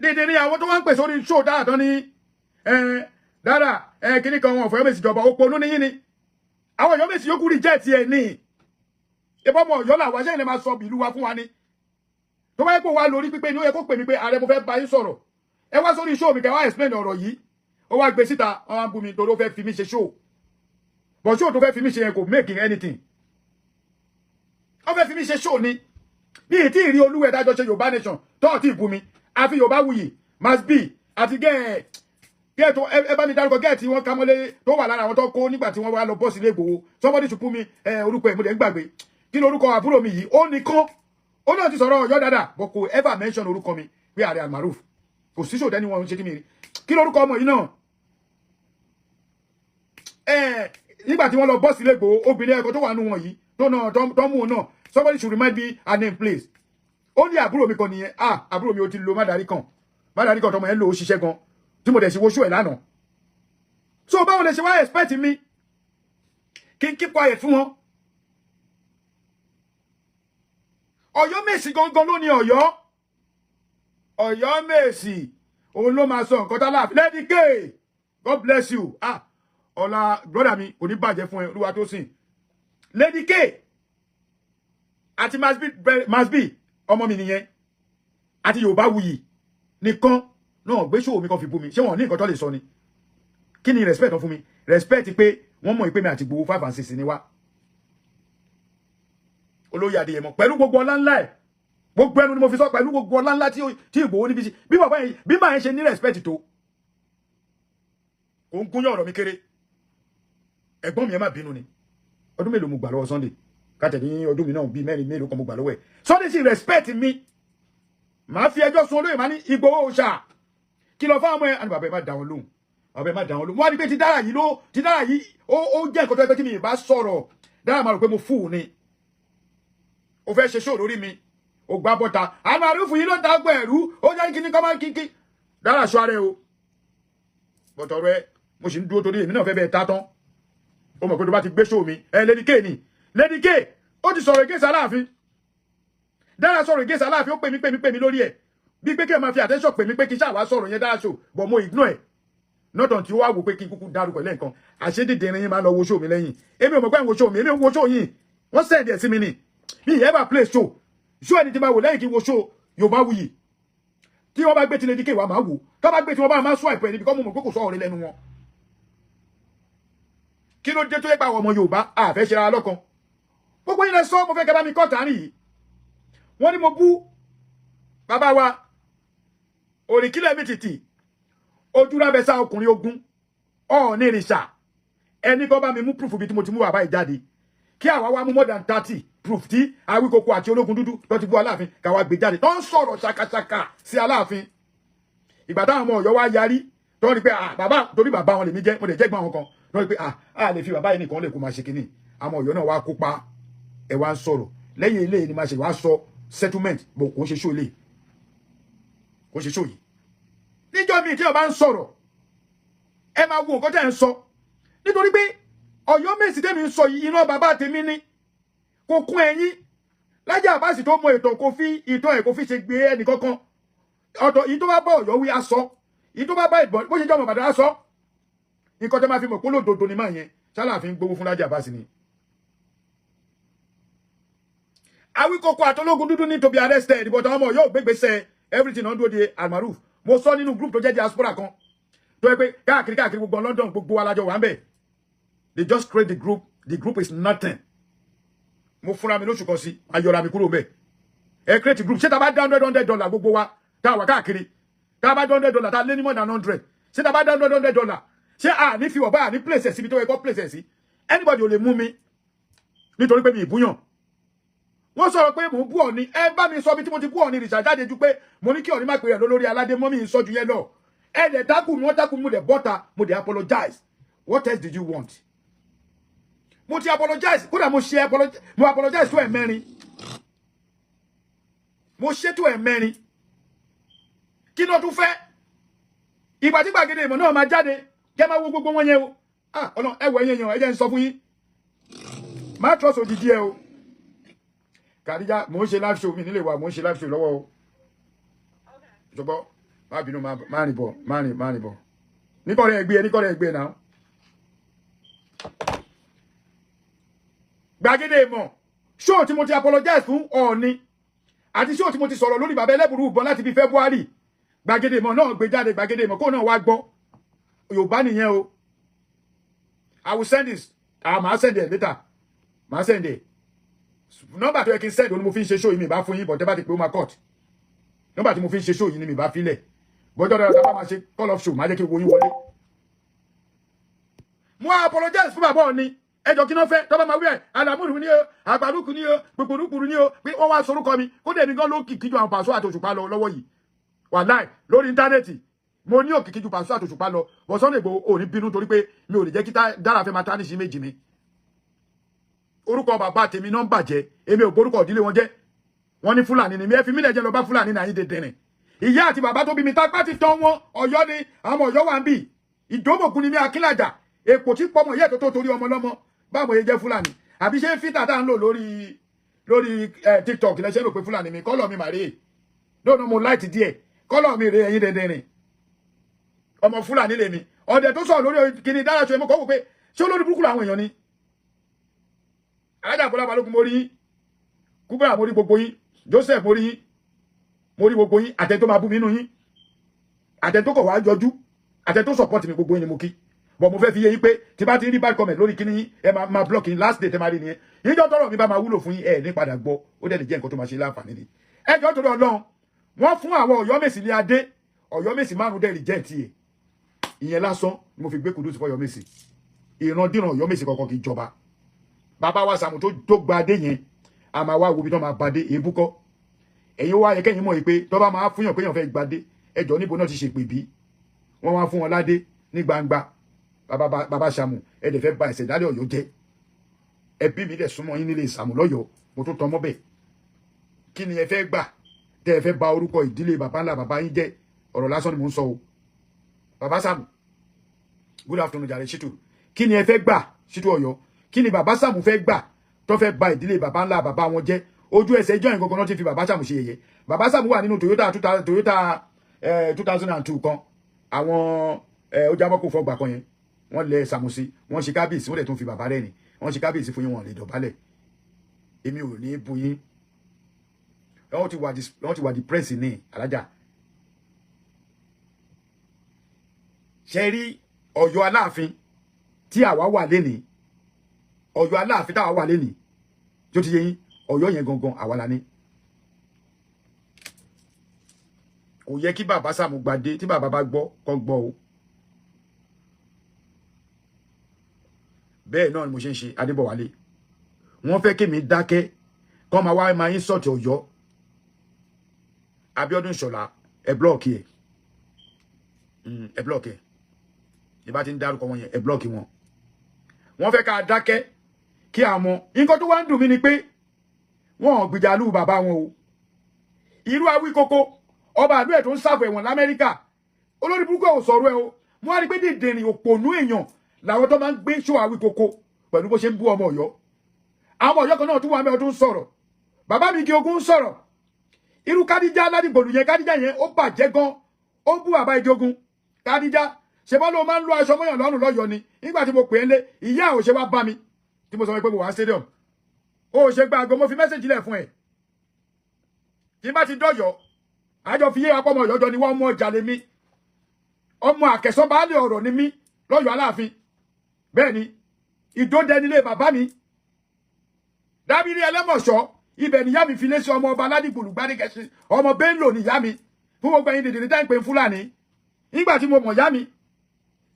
dédé ní àwọn tó wá ń pè sórí show dára tán ní dára kíní kan wọn Ọ̀yọ́mèsì jọba òpònú níyìn ni àwọn Ọ̀yọ́mèsì yókù reject ẹ̀ ní ìbọn ọmọ Ọ̀yọ́ làwọn aṣẹ́ ilẹ̀ máa sọ ìlú wa fún wa ni tó bá yẹ kó wá lórí pípé ni ó yẹ kó pè mí pé ààrẹ mo fẹ́ bá yín sọ̀rọ̀ ẹ wá sórí show mi kẹ́ wá explain ọ̀rọ̀ yìí ó wá gbé síta wọn wá ń bú mi torí ó fẹ́ fi mí ṣe show but show tó fẹ́ fi mí ṣe yẹn kò making anything ó fẹ́ fi mí ṣe show ni bí ìtí ìrí olúwẹ̀ dájọ́ ṣe Yorùbá nation tó ti bú mi àfi Yorùbáwùyí must be àti gẹ́ẹ̀ tó ẹ bá mi dárúkọ gẹ́ẹ̀ tí wọ́n ká mọ́lé tó wà lára àwọn tó kó nígbà tí wọ́n wá lọ bọ́ọ̀sì ilé Ìgbòho somebody to put me orúkọ ẹ̀ mo dẹ̀ ń gbàgbé kí ni orúkọ àbúrò mi yìí ó nìkan ó náà ti sọ̀rọ̀ Ọ̀yọ́ dáadáa but kò ever mention orúkọ mi pé Ààrẹ Almaroof kò sí ṣòdẹ́ ni wọ́n ń ṣe kí mi rí kí ni orúkọ ọmọ yìí náà nígbà tí wọ́n lọ bọ́ọ̀sì ilé Ìgbòho obìnrin ẹ̀kọ́ tó wà nù wọn yìí tó mú un náà somebody should remind me her name please ó ní àbúrò mi kan nìyẹn àbúrò mi ó ti lo mádàrí kan tọmọ yẹn lò ó ṣiṣẹ́ gan tí mo dẹ̀ ṣe woṣú ẹ̀ lánàá so báwo lè ṣe wá expect mi kí n keep quiet fún wọn Ọ̀yọ́mèsì gangan ló ní Ọ̀yọ́mèsì òun ló máa sọ nǹkan tá láàfin Lady K God bless you ọ̀la brother mi kò ní bàjẹ́ fún ẹ olúwa tó sìn Lady K àti must be ọmọ mi nìyẹn àti Yorùbáwùyí nìkan náà gbé ṣòwò mi kan fi bú mi ṣé wọn ní nǹkan tó lè sọ ni kí ni respect wọn fún mi respect pé wọ́n mọ̀ pé mi àti Ìgbòho 5 and 6 ni wá olóyè Adéyẹmọ pẹ̀lú gbogbo ọlá ńlá ẹ̀ gbogbo ẹnu ni mo fi sọ pẹ̀lú gbogbo ọlá ńlá tí Ìgbòho níbi bí bàbá yẹn bí màá yẹn ṣe ní respect tó kò ń gúnyán ọ̀rọ̀ mi kéré ẹ̀gbọ́n mi ẹ má bínú ni ọdún mélòó mo gbà lọ́wọ́ Sunday kátẹ̀ ní ọdún mi náà bíi mẹ́rin mélòó kan mo gbà lọ́wọ́ ẹ̀ Sunday sì respect mi màá fi ẹjọ́ sun olóyè máa ní Ìgbòho ṣá kí lọ fáwọn ọmọ ẹ̀ àni bàbá ẹ má dá wọn lóhùn wọ́n á ní pé ti dára yìí ó jẹ́ nǹkan tó ẹgbẹ́ tí mi ì bá sọ̀rọ̀ dára máa rò pé mo fún un ni ó fẹ́ ṣe ṣó lórí mi ó gbá bọ́ta Almaroof yìí ló ń ta gbẹ̀rú ó jẹ́ kíní kọ́ máa kíkí dára aṣọ ara ẹ o bọ̀tọ̀ rẹ mo sì ń dúró torí èmi náà fẹ́ bẹ́ẹ̀ ta tán ó mọ̀ pé tó bá ti gbé ṣó mi Lady K ni Lady K ó ti sọ̀rọ̀ against Aláàfin dára sọ̀rọ̀ against Aláàfin ó pè mí lórí ẹ̀ bí pé kí ẹ máa fi attention pè mí pé kí ṣáà wá sọ̀rọ̀ yẹn dára ṣó but mo ignore ẹ̀ not until wá wò pé kí n kúkú dárúkọ lẹ́ǹkan àṣedìdì ẹni yín máa lọ wo ṣó mi lẹ́yìn èmi ò mọ̀ pé ń wo ṣó mi èmi ò wo ṣó yìí wọ́n send ẹ̀ sí mi ni bí ever play show ẹni tí máa wò lẹ́yìn kí n wo ṣó Yorùbáwùyí tí wọ́n bá gbé ti Lady K wá máa wò tó bá gbé tí wọ́n bá máa swipe ẹni bí kọ́ mo mọ̀ pé kò sọ ọ̀rẹ́ lẹ́nu wọn kí ló dé tó yẹ pa àwọn ọmọ Yorùbá àfẹ́ ṣe ara lọ́kan gbogbo yín lẹ sọ mo fẹ́ kẹ́ bá mi kọ́ tàárín yìí wọ́n ní mo bú bàbá wa òrìkílẹ̀ mi tìtì ojúrábẹ́sà ọkùnrin ogun ọ̀ọ́nì ìrìnsà ẹni kan bá mi mú proof bí tí mo ti mú bàbá yìí jáde kí àwa wá mú more than 30 proof tí Awíkókó àti ológun dúdú tó ti bú Aláàfin káwa gbé jáde tó ń sọ̀rọ̀ ṣàkàṣàkà sí Aláàfin ìgbà táwọn ọmọ Ọ̀yọ́ wá yarí tó rí pé bàbá torí bàbá wọn lèmi jẹ́ mo lè jẹ́gbọ́n àwọn kan tó rí pé a lè fi bàbá yìí nìkan lè kó máa ṣe kínní àwọn Ọ̀yọ́ náà wá kópa ẹ̀ wá ń sọ̀rọ̀ lẹ́yìn eléyìí ni máa ṣe wá sọ settlement bò kò ń ṣe ṣó eléyìí kò ń ṣe ṣó yìí níjọ́ mi tí o bá ń sọ̀rọ̀ ẹ máa wo nǹkan tẹ́ ń sọ nítorí pé Ọ̀yọ́mèsì tèmi ń sọ yìí iná bàbá tèmi ní kò kún ẹ̀yìn Lájí Abbas tó mọ ìtàn kò fi ìtàn ẹ̀ kò fi ṣe gbé ẹnì kankan ọ̀tọ̀ yìí tó bá bá Ọ̀yọ́ wí aṣọ yìí tó bá bá ìbọn bó ṣe jẹ́ ọmọ Ìbàdàn aṣọ nǹkan tẹ́ máa fi mọ̀ pé lódodo ni máa yẹn ṣáláàfin gbowó fún Lájí Abbas ni. Awíkókó àtológun dúdú ní to be arrested but àwọn ọmọ yóò gbégbèsè everything on do the Almaroof mo sọ nínú group tó jẹ́ diaspora kan tó yẹ pé káàkiri gbogbo London gbogbo alájọ wà ń bẹ̀ they just create the group the group is nothing. Mo fúnra mi lóṣù kan sí ayọ̀ra mi kúrò ńbẹ̀. Ẹ create group ṣé tá bá dá $100 gbogbo wa tá wà káàkiri tá bá dá $100 tá lé ní more than 100 ṣé tá bá dá $100 ṣé a ní fi ọba a ní place sí bí tó yẹ kó place sí anybody ò lè mú mi nítorí pé mi ìbúyàn wọ́n sọ̀rọ̀ pé mo bú Ọọ̀ni ẹ bá mi sọ bí tí mo ti bú Ọọ̀ni rìṣà jáde ju pé mo ní kí Ọọ̀ni má pè rẹ̀ lórí aládé mọ́ mi ń sọ ju yẹn lọ ẹ dẹ̀ tákù mi wọ́n tákù mi mo dẹ̀ bọ́ta mo dẹ̀ apologize what else did you want mo ti apologize kódà mo apologize tó ẹ̀mẹ́rin mo ṣe tó ẹ̀mẹ́rin kí ló tún fẹ́ ìgbà tí gbàgede ìmọ̀ náà máa jáde kẹ́ máa wo gbogbo wọn yẹn o Ọlọ́run ẹ wọ ẹ̀yin èèyàn ẹ jẹ́ n sọ fún yín má trust òjijì ẹ o Kàdíjà mò ń ṣe live show mi nílé wa mò ń ṣe live show lọ́wọ́ o ṣùgbọ́n má bínú má rìn bọ̀ níkọ̀rẹ́ ẹgbẹ́ náà gbàgede ìmọ̀ show tí mo ti apologize fún Ọọ̀ni àti show tí mo ti sọ̀rọ̀ lórí bàbá ẹlẹ́bùrú ìbọn láti bí February gbàgede ìmọ̀ náà gbé jáde gbàgede ìmọ̀ kó náà wá gbọ́ Yorùbá nìyẹn o I will send this màá send it later màá send it nọ́mbà tó yẹ kí n send òní mo fi ń ṣe show yìí mi bá fún yín bọ̀ tẹ́ bá ti pé ó máa cut nọ́mbà tí mo fi ń ṣe show yìí ni mi bá filẹ̀ bọ́jọ́ dára tá máa ṣe call off show máa jẹ́ kí wo yín wọlé. mo apologize fún bàbá Ọọ̀ni ẹjọ́ kí náà fẹ́ tọ́ bá máa wí ẹ̀ alamúrù ni o àgbàdùkù ni o gbogbogbòrú ni o pé wọ́n wá sorúkọ mi kó dẹ̀ mi gan ló kìkì ju àwọn Pàṣọ àti Òṣùpá lọ lọ́wọ́ yìí wàláì lórí íńtánẹ́ẹ̀tì mo ní òkìkí ju Pàṣọ àti Òṣùpá lọ bọ̀ Sunday Igboho ò ní bínú torí pé mi ò lè jẹ́ kí dára fẹ́ máa tánìṣí méjì mi orúkọ bàbá tèmi náà bàjẹ́ èmi ò gbórúkọ ìdílé wọn jẹ́ wọ́n ní Fúlàní ni mi ẹ fi mílẹ̀ jẹ́ lọ bá Fúlàní náà yín dẹ̀dẹ̀rìn ìyá àti bàbá tó bí mi tápá ti tán wọn Ọ̀yọ́ ni àwọn Ọ̀yọ́ wà ń bì Ìdómògùn ni mi Akínlàjà èpò tí pọmọ yẹ tó torí ọmọ lọ́mọ báwo yẹ jẹ́ Fúlàní àbí ṣé fítà tá à ń lò lórí TikTok lẹ́sẹ̀ rò pé Fúlàní mi kọ́lọ̀ mi màrí lónà mo láìtì díẹ̀ kọ́lọ̀ mi rè ẹ̀yìn dẹ̀dẹ̀rìn ọmọ Fúlàní lèmi ọ̀dẹ̀ tó sọ lórí kìnìún dára ṣe mo kọ́ wò pé ṣé olórí burúkú làwọn èèyàn ni alájà Bọ́lá Balógun mo rí yín Kúbúrà mo rí gbogbo yín Joseph mo rí yín mo rí gbogbo yín àtẹ tó máa bú mi nínú yín àtẹ tó kọ̀ wá jọjú àtẹ tó support mi gbogbo yín ni mo kí bọ̀ mo fẹ́ fi yé yín pé tí bá ti rí bad comment lórí kíní yín ẹ máa block yín last day tẹ́ máa rí nìyẹn ìjọ tọrọ mi bá máa wúlò fún yín ẹ ní padà gbọ́ ó dẹ̀ lè jẹ́ nǹkan tó máa ṣe láǹfààní ni ẹjọ́ torí Ọlọ́run wọ́n fún àwọn Ọ̀yọ́mèsì ní adé Ọ̀yọ́mèsì márùn dẹ̀ reject ẹ̀ ìyẹn lásán ni mo fi gbé Kúdùsì fún Ọ̀yọ́mèsì ìrandíran Ọ̀yọ́mèsì kọ̀ọ̀kan kì í jọba bàbá wa Sàámú tó gba adé yẹn a máa wá wo bí tó máa gbadé èébú kọ́ ẹ̀yin wá yẹ kẹ́yìn mọ̀ pé tó bá máa fúnyàn pé èèyàn fẹ́ gbadé ẹjọ́ níbo náà ti ṣèpè bí wọ́n wá fún wọn ládé ní gbangba bàbá Sàámú ẹ dẹ̀ fẹ́ ba ẹ̀sẹ̀ dálẹ̀ Ọ̀yọ́ jẹ́ ẹbí mi dẹ̀ súnmọ́ yín nílé Sàámú lọ́yọ̀ọ́ mo tó tọmọ́ bẹ̀ kí ni ẹ fẹ́ gbà tẹ́ ẹ fẹ́ ba orúkọ ìdílé bàbá ńlá bàbá yín jẹ́ ọ̀rọ̀ lásán ni mò ń sọ o bàbá Sàámú good afternoon jàre Ṣítù kí ni ẹ fẹ́ gbà Ṣítù Ọ̀yọ́ kí ni bàbá Sàámú fẹ́ gbà tó fẹ́ ba ìdílé bàbá ńlá bàbá wọn jẹ́ ojú ẹsẹ̀ ìjọ ìgangan náà ti fi bàbá Sàámú ṣe yẹ̀yẹ́ bàbá Sàámú wà nínú Toyota 2002 kan àwọn ó jábọ́ kó fọgbà kan yẹn wọ́n lẹ Sàámú sí wọ́n ṣe kábíyèsí wọ́n lè tún fi bàbá rẹ̀ ni wọ́n ṣe kábíyèsí fún yín wọn lè dọ̀bálẹ̀ èmi ò ní bu yín wọ́n ti wà di press ní alájà ṣe rí Ọ̀yọ́ Aláàfin tí àwa wà lénìí Ọ̀yọ́ Aláàfin táwa wà lénìí tó ti yé yín Ọ̀yọ́ yẹn gangan àwa la ní kò yẹ kí bàbá Sàámú gbadé tí bàbá bá gbọ́ kọ́ gbọ́ o bẹ́ẹ̀ náà ni mo ṣe ń ṣe Adébọ̀wálé wọ́n fẹ́ kémi dákẹ́ kọ́ máa wá máa yín sọ̀tì Ọ̀yọ́ Abíọ́dún Ìṣọ̀lá ẹ blọ́ọ̀kì ẹ blọ́ọ̀kì ẹ ìbá ti ń dárúkọ wọn yẹn ẹ blọ́ọ̀kì wọn wọ́n fẹ́ ká dákẹ́ kí àmọ́ nǹkan tó wá ń dùn mí ni pé wọ́n ò gbìjà lù bàbá wọn o irú Awíkókó ọba àlú ẹ̀ tó ń sáfù ẹ̀wọ̀n l'Amẹ́ríkà olórí burúkú ò sọ̀rọ̀ ẹ o mo wá rí pé dìndìnrín òpònú èèyàn làwọn tó máa ń gbé ṣó Awíkókó pẹ̀lú bó ṣe ń bú ọmọ Ọ̀yọ́ àwọn Ọ̀yọ́ kan náà tún wà mẹ́ ọdún sọ̀rọ̀ bàbá mi kí ogun sọ̀rọ̀ irú Kádíjà aládìgbòlù yẹn Kádíjà yẹn ó bàjẹ́ gan ó bú bàbá ìjogun Kádíjà ṣe bọ́ ló máa ń lo aṣọ mọ́yàn lọ́rùn lọ́yọ̀ ni nígbà tí mo pè é lé ìyá ò ṣe wá bá mi tí mo sọ pé mo wà stadium ó ṣe gba àgọ́ mo fi mẹ́sẹ̀jì lẹ̀ fún ẹ̀ tí bá ti dọ́yọ̀ àjọ fi yé apọ́mọ Ọ̀yọ́jọ́ ni wọ́n mọ ọjà lé mi ọmọ àkẹ́sọ́ baálé ọ̀rọ̀ ni mí lọ́yọ̀ Aláàfin bẹ́ẹ̀ ni Ìdódẹ nílé bàbá mi. Dábìrí ẹlẹ́mọ̀ṣọ́ ibẹ̀ níyá mi fi lé sí ọmọ ọba Ládìgbòlù Gbádégẹṣin ọmọ Bello níyá mi fún gbogbo ẹ̀yin dèdè tá ń pè Fúlàní. Nígbà tí mo mọ̀ yá mi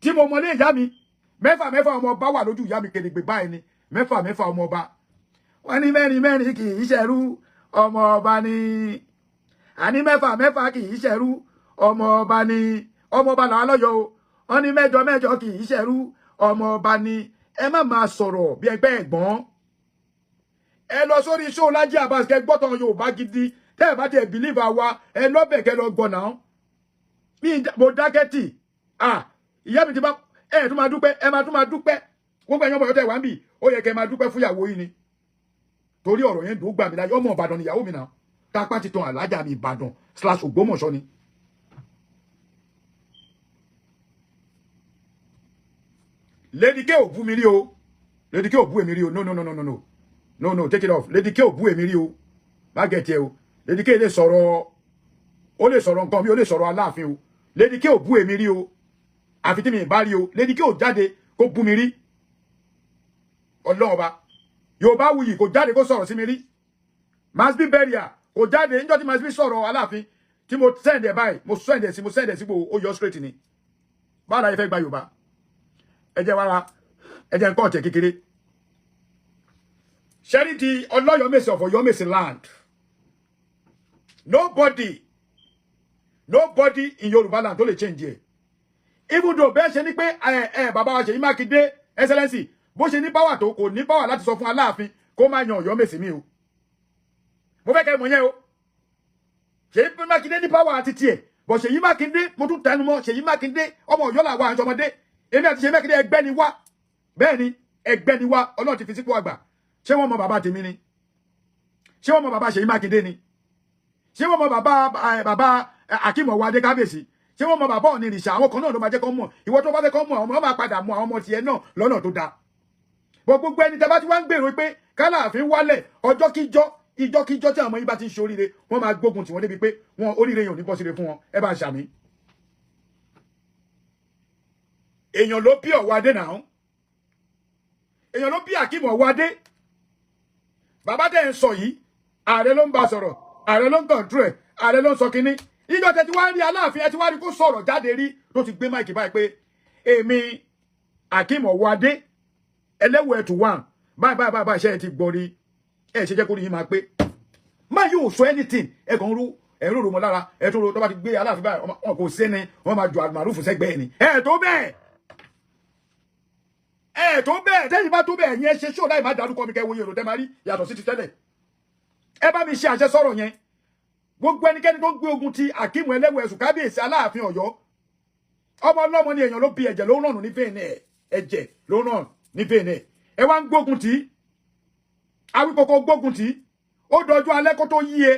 tí mo mọ̀ lé ìyá mi mẹ́fà ọmọ ọba wà lójú ìyá mi kedegbe báyìí ni mẹ́fà ọmọ ọba. Wọ́n ní mẹ́rin kì í ṣẹrú ọmọ ọba ni. Àní mẹ́fà kì í ṣẹrú ọmọ ọba ni. Ọmọ ọba làwọn lọ́yọ̀ o. Wọ́n ní mẹ́jọ kì í ṣẹrú ọmọ ọba ni. Ẹ má máa sọ̀rọ̀ bí ẹgbẹ́ ẹ̀gbọ́n. Ẹ lọ sórí show Laji Abbas kẹ́ gbọ́tàn Yorùbá gidi tẹ́ ẹ bá tiẹ̀ believe wa ẹ lọ́bẹ̀ kẹ́ lọ gbọ́ náà. Bí mo dákẹ́ tì ìyá mi ti bá ẹ tún máa dúpẹ́ ẹ máa tún máa dúpẹ́ gbogbo ẹ̀yàn ọmọ yọtẹ̀ wá ń bì ó yẹ kẹ́ máa dúpẹ́ fún ìyàwó yìí ni torí ọ̀rọ̀ yẹn dùn gbà mí láyé ọmọ Ìbàdàn níyàwó mi náà kápá ti tan Alájà mi Ìbàdàn / Ògbómọ̀ṣọ́ ni. Lady K ò bú mi rí o Lady K ò bú èmi rí o no take it off Lady K ò bú èmi rí o má gẹ̀tì ẹ o Lady K lè sọ̀rọ̀ ó lè sọ̀rọ̀ nǹkan mi ó lè sọ̀rọ̀ Aláàfin o Lady K ò bú èmi rí o àfi tí mi bá rí o Lady K ò jáde kó bú mi rí Ọlọ́run ọba Yorùbáwùyí kò jáde kó sọ̀rọ̀ sí mi rí Masbi Beria kò jáde níjọ́ tí Masbi sọ̀rọ̀ Aláàfin tí mo send ẹ̀ báyìí mo send ẹ̀ sí gbogbo ó yọ straight ni báwo la yẹ fẹ́ gba Yorùbá ẹ jẹ́ wára ẹ jẹ́ nǹkan ọ̀tẹ̀ kékeré ṣẹ́rí ti Ọlọ́yọ̀mèsì of Ọ̀yọ́mèsì land nobody in Yorùbá land tó lè change ẹ̀ even though bẹ́ẹ̀ ṣe ní pé bàbá wa Ṣèyí Mákindé excellency bó ṣe ní power tó kò ní power láti sọ fún Aláàfin kó má yan Ọ̀yọ́mèsì mi o mo fẹ́ kẹ́ mọ̀ yẹn o Ṣèyí Mákindé ní power àti tiẹ̀ bọ̀ Ṣèyí Mákindé mo tún tẹnu mọ́ Ṣèyí Mákindé ọmọ Ọ̀yọ́ làwa àjọ ọmọdé èmi àti Ṣèyí Mákindé ẹgbẹ́ ni wá bẹ́ẹ̀ ni ẹgbẹ́ ni wá Ọlọ́run ti fi sípò àgbà ṣé wọ́n mọ bàbá tèmi ni ṣé wọ́n mọ bàbá Ṣèyí Mákindé ni ṣé wọ́n mọ bàbá Akeem Ọwọ́adé Kábíyèsí ṣé wọ́n mọ bàbá Ọ̀nìrìṣà àwọn kan náà ló máa jẹ́ kó mọ̀ ìwọ tó bá fẹ́ kó mọ̀ àwọn ọmọ máa padà mọ àwọn ọmọ tiẹ̀ náà lọ́nà tó dáa gbogbo ẹni tẹ́ bá ti wá ń gbèrò pé k'Aláàfin wálẹ̀ ọjọ́ kíjọ́ ìjọ́kíjọ́ tí àwọn ọmọ yìí bá ti ń ṣe oríire wọ́n máa gbógun tí wọ́n débi pé wọn oríire yìí ò ní bọ́ síre fún wọn ẹ bá ń ṣàmì. èèyàn ló bí Ọwọ́adé náà èèyàn ló bí Akeem Ọwọ́adé bàbá tẹ̀ ń sọ yìí ààrẹ ló ń bá sọ̀rọ̀ ààrẹ ló ń kọ̀ǹtúrò ẹ̀ ààrẹ ló ń sọ kínní ìjọ tẹ ti wá rí Aláàfin ẹ ti wá rí kó sọ̀rọ̀ jáde rí tó ti gbé máìkì báyìí pé èmi Akeem Ọwọ́adé ẹlẹ́wọ̀ ẹ̀tù wà báyìí ṣe ẹ ti gbọ́ rí ẹ ṣe jẹ́ kó rí yín máa pé má yóò sọ anything ẹ kàn ń rú ẹ̀rú rò mọ́ lára ẹ̀ tó ro tó bá ti gbé Aláàfin báyìí wọn kò sẹ́ni wọ́n máa ju àlùmárùfù sẹ́gbẹ̀ẹ́ ni ẹ̀ tó bẹ́ẹ̀ tẹ́yìn bá tó bẹ́ẹ̀ yẹn ṣe ṣó láì má dárúkọ mi kẹwòye èrò tẹ́ máa rí yàtọ̀ sí ti tẹ́lẹ̀ ẹ bá mi ṣe àṣẹ sọ̀rọ̀ yẹn gbogbo ẹnikẹ́ni tó ń gbé ogun ti Akeem ẹlẹ́wọ̀ ẹ̀sùn Kábíyèsí Aláàfin Ọ̀yọ́ ọmọ ọlọ́mọ ni èèyàn ló bí ẹ̀jẹ̀ ló ń rànù ní fèèní ẹ̀ ẹ̀jẹ̀ ló ń rànù ní fèèní ẹ̀ ẹ wá ń gbógun tí Awíkókó gbógun tí ó dọjú alẹ́ kó tó yí e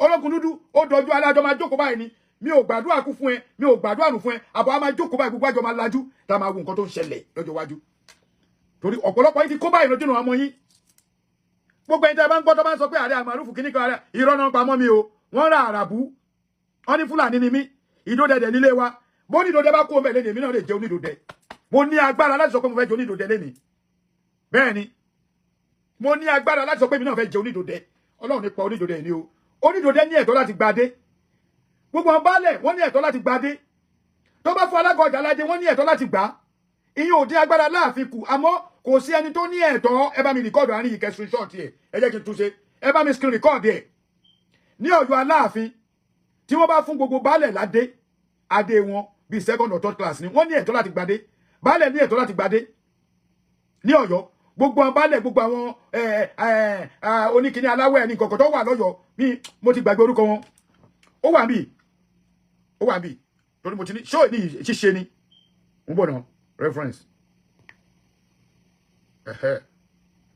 ológun dúdú ó dọjú alẹ́ àjọ máa jókòó báyìí ni mi ò gbàdúrà kú fún ẹ mi ò gbàdúrà nù fún ẹ àbọ̀ a máa jókòó báyìí gbogbo àjọ máa lajú tá a máa wo nǹkan tó ń ṣẹlẹ̀ lọ́jọ́ iwájú torí ọ̀pọ̀lọpọ̀ yìí ti kó báyìí lójú ọmọ yín gbogbo ẹni tẹ́ bá ń gbọ́ tó bá ń sọ pé ààrẹ àmàlùfù kìíní kan ààrẹ irọ́ náà pamọ́ mi o wọ́n ra àràbù wọ́n ní Fúlàní ni mí ìdódẹ̀dẹ̀ nílé wa bó ní ìdódẹ bá kó mẹ́lẹ́ ni èmi náà lè jẹ onídòdẹ mo ní agbára láti sọ pé mo fẹ́ jẹ onídòdẹ lẹ́ni bẹ́ẹ̀ ni mo ní agbára láti sọ pé èmi náà fẹ́ jẹ onídòdẹ Ọlọ́run nípa onídòdẹ ni o onídòdẹ ní ẹ̀tọ́ láti gbadé gbogbo àwọn baálẹ̀ wọ́n ní ẹ̀tọ́ láti gbadé tó bá fún alága ọjà aládé wọ́n ní ẹ̀tọ́ láti gbà ìyẹn ò dín agbára Láàfin kù àmọ́ kò sí ẹni tó ní ẹ̀tọ́ ẹ bá mi rìkọ́ọ̀dù àárín yìí kẹsùn ṣọ́ọ̀tì ẹ̀ ẹ jẹ́ kí n túnṣe ẹ bá mi screen rìkọ́ọ̀dù ẹ̀ ní Ọ̀yọ́ Aláàfin tí wọ́n bá fún gbogbo baálẹ̀ ládé adé wọn bíi second or third class ni wọ́n ní ẹ̀tọ́ láti gbadé baálẹ̀ ní ẹ̀tọ́ láti gbadé ní Ọ̀yọ́ gbogbo àwọn baálẹ̀ gbogbo àwọn oníkíní aláwọ̀ ẹni kọ̀ọ̀kan tó wà lọ́yọ̀ bí mo ti gbàgbé orúkọ wọn ó wà bí torí mo ti ní ṣó ní ṣíṣe ni ń bọ̀ náà reference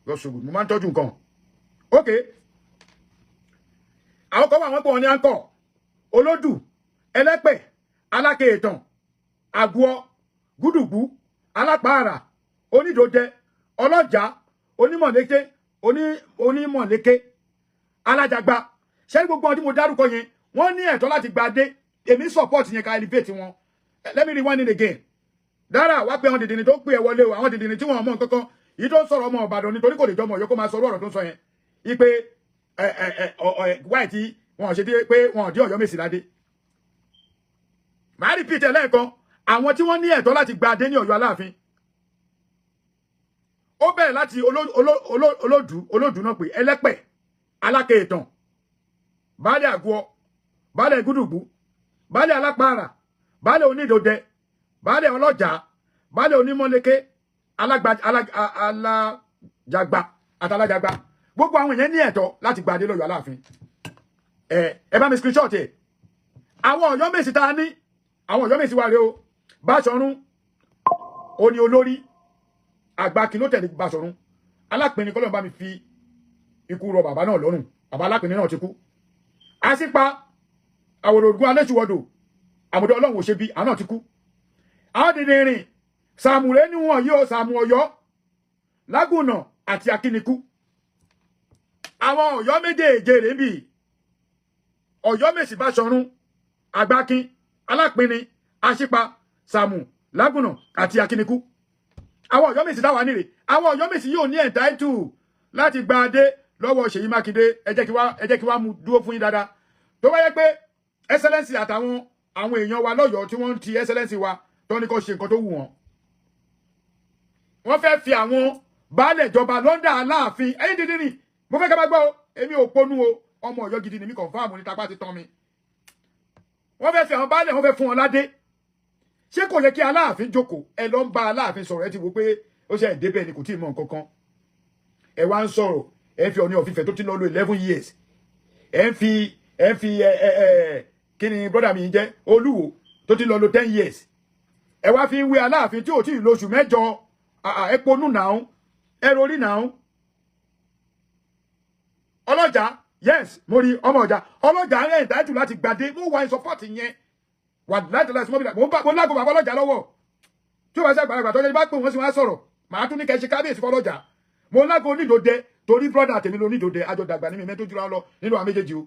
lọ́sọ̀gùn mo máa ń tọ́jú nǹkan ok àwọn kan wà wọ́n pọ̀ wọn ní àǹkọ̀ olódù ẹlẹ́pẹ̀ alákèétàn àgùọ gúdùgbú alápàárà onídòdẹ ọlọ́jà onímọ̀léké alájàgbá ṣé gbogbo ọdún mo dárúkọ yẹn wọ́n ní ẹ̀tọ́ láti gba dé èmi support yẹn ká elevate wọn let me rewind it again dára wá pé àwọn dìdìrín tó pè ẹ wọlé o àwọn dìdìrín tí wọ́n mọ̀ kankan yìí tó ń sọ̀rọ̀ ọmọ Ìbàdàn nítorí kò lè jọmọ Ọ̀yọ́ kó máa sọ̀rọ̀ ọ̀rọ̀ tó ń sọ yẹn ipe wáì tí wọn ṣe dé pé wọn dé Ọ̀yọ́ Mèsì ládé. màá repeat ẹ̀ lẹ́ẹ̀kan àwọn tí wọ́n ní ẹ̀tọ́ láti gba adé ní Ọ̀yọ́ Aláàfin ó bẹ̀rẹ̀ láti olódù náà pé ẹlẹ́pẹ̀ aláké ìtàn baálé àgọ́ baálé gúdùgbù baálé alápàrà baálé onídòdẹ baálé ọlọ́jà baálé onímọ̀léké alájàgbà àtàlájàgbà gbogbo àwọn èèyàn ní ẹ̀tọ́ láti gba adé lọ́yọ̀ Aláàfin. ẹ bá mi screenshot ẹ àwọn Ọ̀yọ́ Mèsì tá a ní àwọn Ọ̀yọ́ Mèsì wà rèé o Báṣọ̀run òní olórí àgbà kí ló tẹ̀lé Báṣọ̀run Alápinni kọ́lọ́ bá mi fi ikú rọ bàbá náà lọ́rùn bàbá Alápinni náà ti kú. Àsípa àwòrán ògùn alẹ́sùwọ́dọ̀ àmúdọ́ ọlọ́run ò ṣe bí àwọn náà ti kú. àwọn dèdè rìn Sàmùrẹ́ níwọ̀n yóò Sàmù Ọ̀yọ́ Lágùnà àti Akínikú. àwọn Ọ̀yọ́ méjèèjì rèé bì Ọ̀yọ́ Mèsì Báṣọ̀run Àgbákin Alápinni Àsípa Sàmù Lágùnà àti Akínikú. àwọn Ọ̀yọ́ Mèsì táwa níre àwọn Ọ̀yọ́ Mèsì yóò ní ẹ̀ńtáìtù láti gba adé lọ́wọ́ Ṣèyí Mákindé ẹ jẹ́ kí wá mú dúró fún yín dáadáa tó bá yẹ pé excellence àtàwọn èèyàn wa lọ́yọ̀ọ́ tí wọ́n ń ti excellence wa tó ní kó ṣe nǹkan tó wù wọ́n. wọ́n fẹ́ fi àwọn baálẹ̀ ìjọba lọ́ndà Aláàfin ẹ̀yìn dídí ni mo fẹ́ ká bá gbọ́ èmi ò ponú o ọmọ Ọ̀yọ́ gidi ni mi confirm ní tapá ti tán mi. wọ́n fẹ́ fi àwọn baálẹ̀ wọ́n fẹ́ fún wọn ládé ṣé kò yẹ kí Aláàfin jókòó ẹ lọ ń bá Aláàfin sọ̀rọ̀ ẹ ti wò pé ó ṣe ẹ̀dẹ́bẹ̀ ni kò tí ì mọ nǹkan kan ẹ wá ń sọ̀rọ̀ ẹ fi Ọọ̀ni of Ifẹ̀ tó ti lọ lo 11 years ẹ ń fi kí ni brother mi jẹ́ Olúwo tó ti lọ lo 10 years ẹ wá fi ń wé Aláàfin tí ò tí ì lo oṣù mẹ́jọ ẹ ponú náà ẹ rorí náà ọlọ́jà yes mo rí ọmọ ọjà ọlọ́jà rẹ̀ ìdájú láti gbàdé mo wà ní support yẹn wà láti láti mọ́bìlà mo lágbo bàbá ọlọ́jà lọ́wọ́ tí ó bá ṣe àgbàlagbà tó lè bá pè wọ́n sí wọ́n á sọ̀rọ̀ màá tún ní kẹ́ ṣe kábíyèsí fọlọ́jà mo lágbo onídòdẹ torí brọ́dà tèmi ló onídòdẹ àjọ dàgbà ní mi mẹ́tò jùlọ lọ nínú àwọn méjèèjì o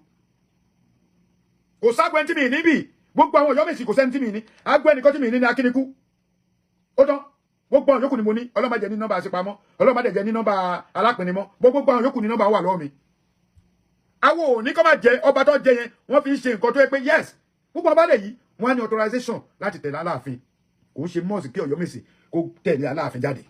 kò ságbẹ́ tí mi níbì gbogbo àwọn Ọ̀yọ́ Mèsì kò sẹ́ni tí mi ní agbẹ́ ẹnìkan tí mi ní ní Akínikú ó tán gbogbo àwọn yòókù ni mo ní ọlọ́mọdé ní nọ́mbà àṣepamọ́ ọlọ́mọdé jẹ́ ní nọ́mbà Alápinni mọ́ gbogbo àwọn yòókù ní nọ́mbà wà lọ́wọ́ mi. àwọn òní kọ́ máa jẹ ọba tó jẹ yẹn wọ́n fi ń ṣe nǹkan tó yẹ pé yes gbogbo ọba lè yí wọ́n á ní authorization láti tẹ̀lé Aláàfin kò ń ṣe mọ́ọ̀sì kí Ọ̀yọ́ Mèsì kó tẹ̀lé Aláàfin jáde.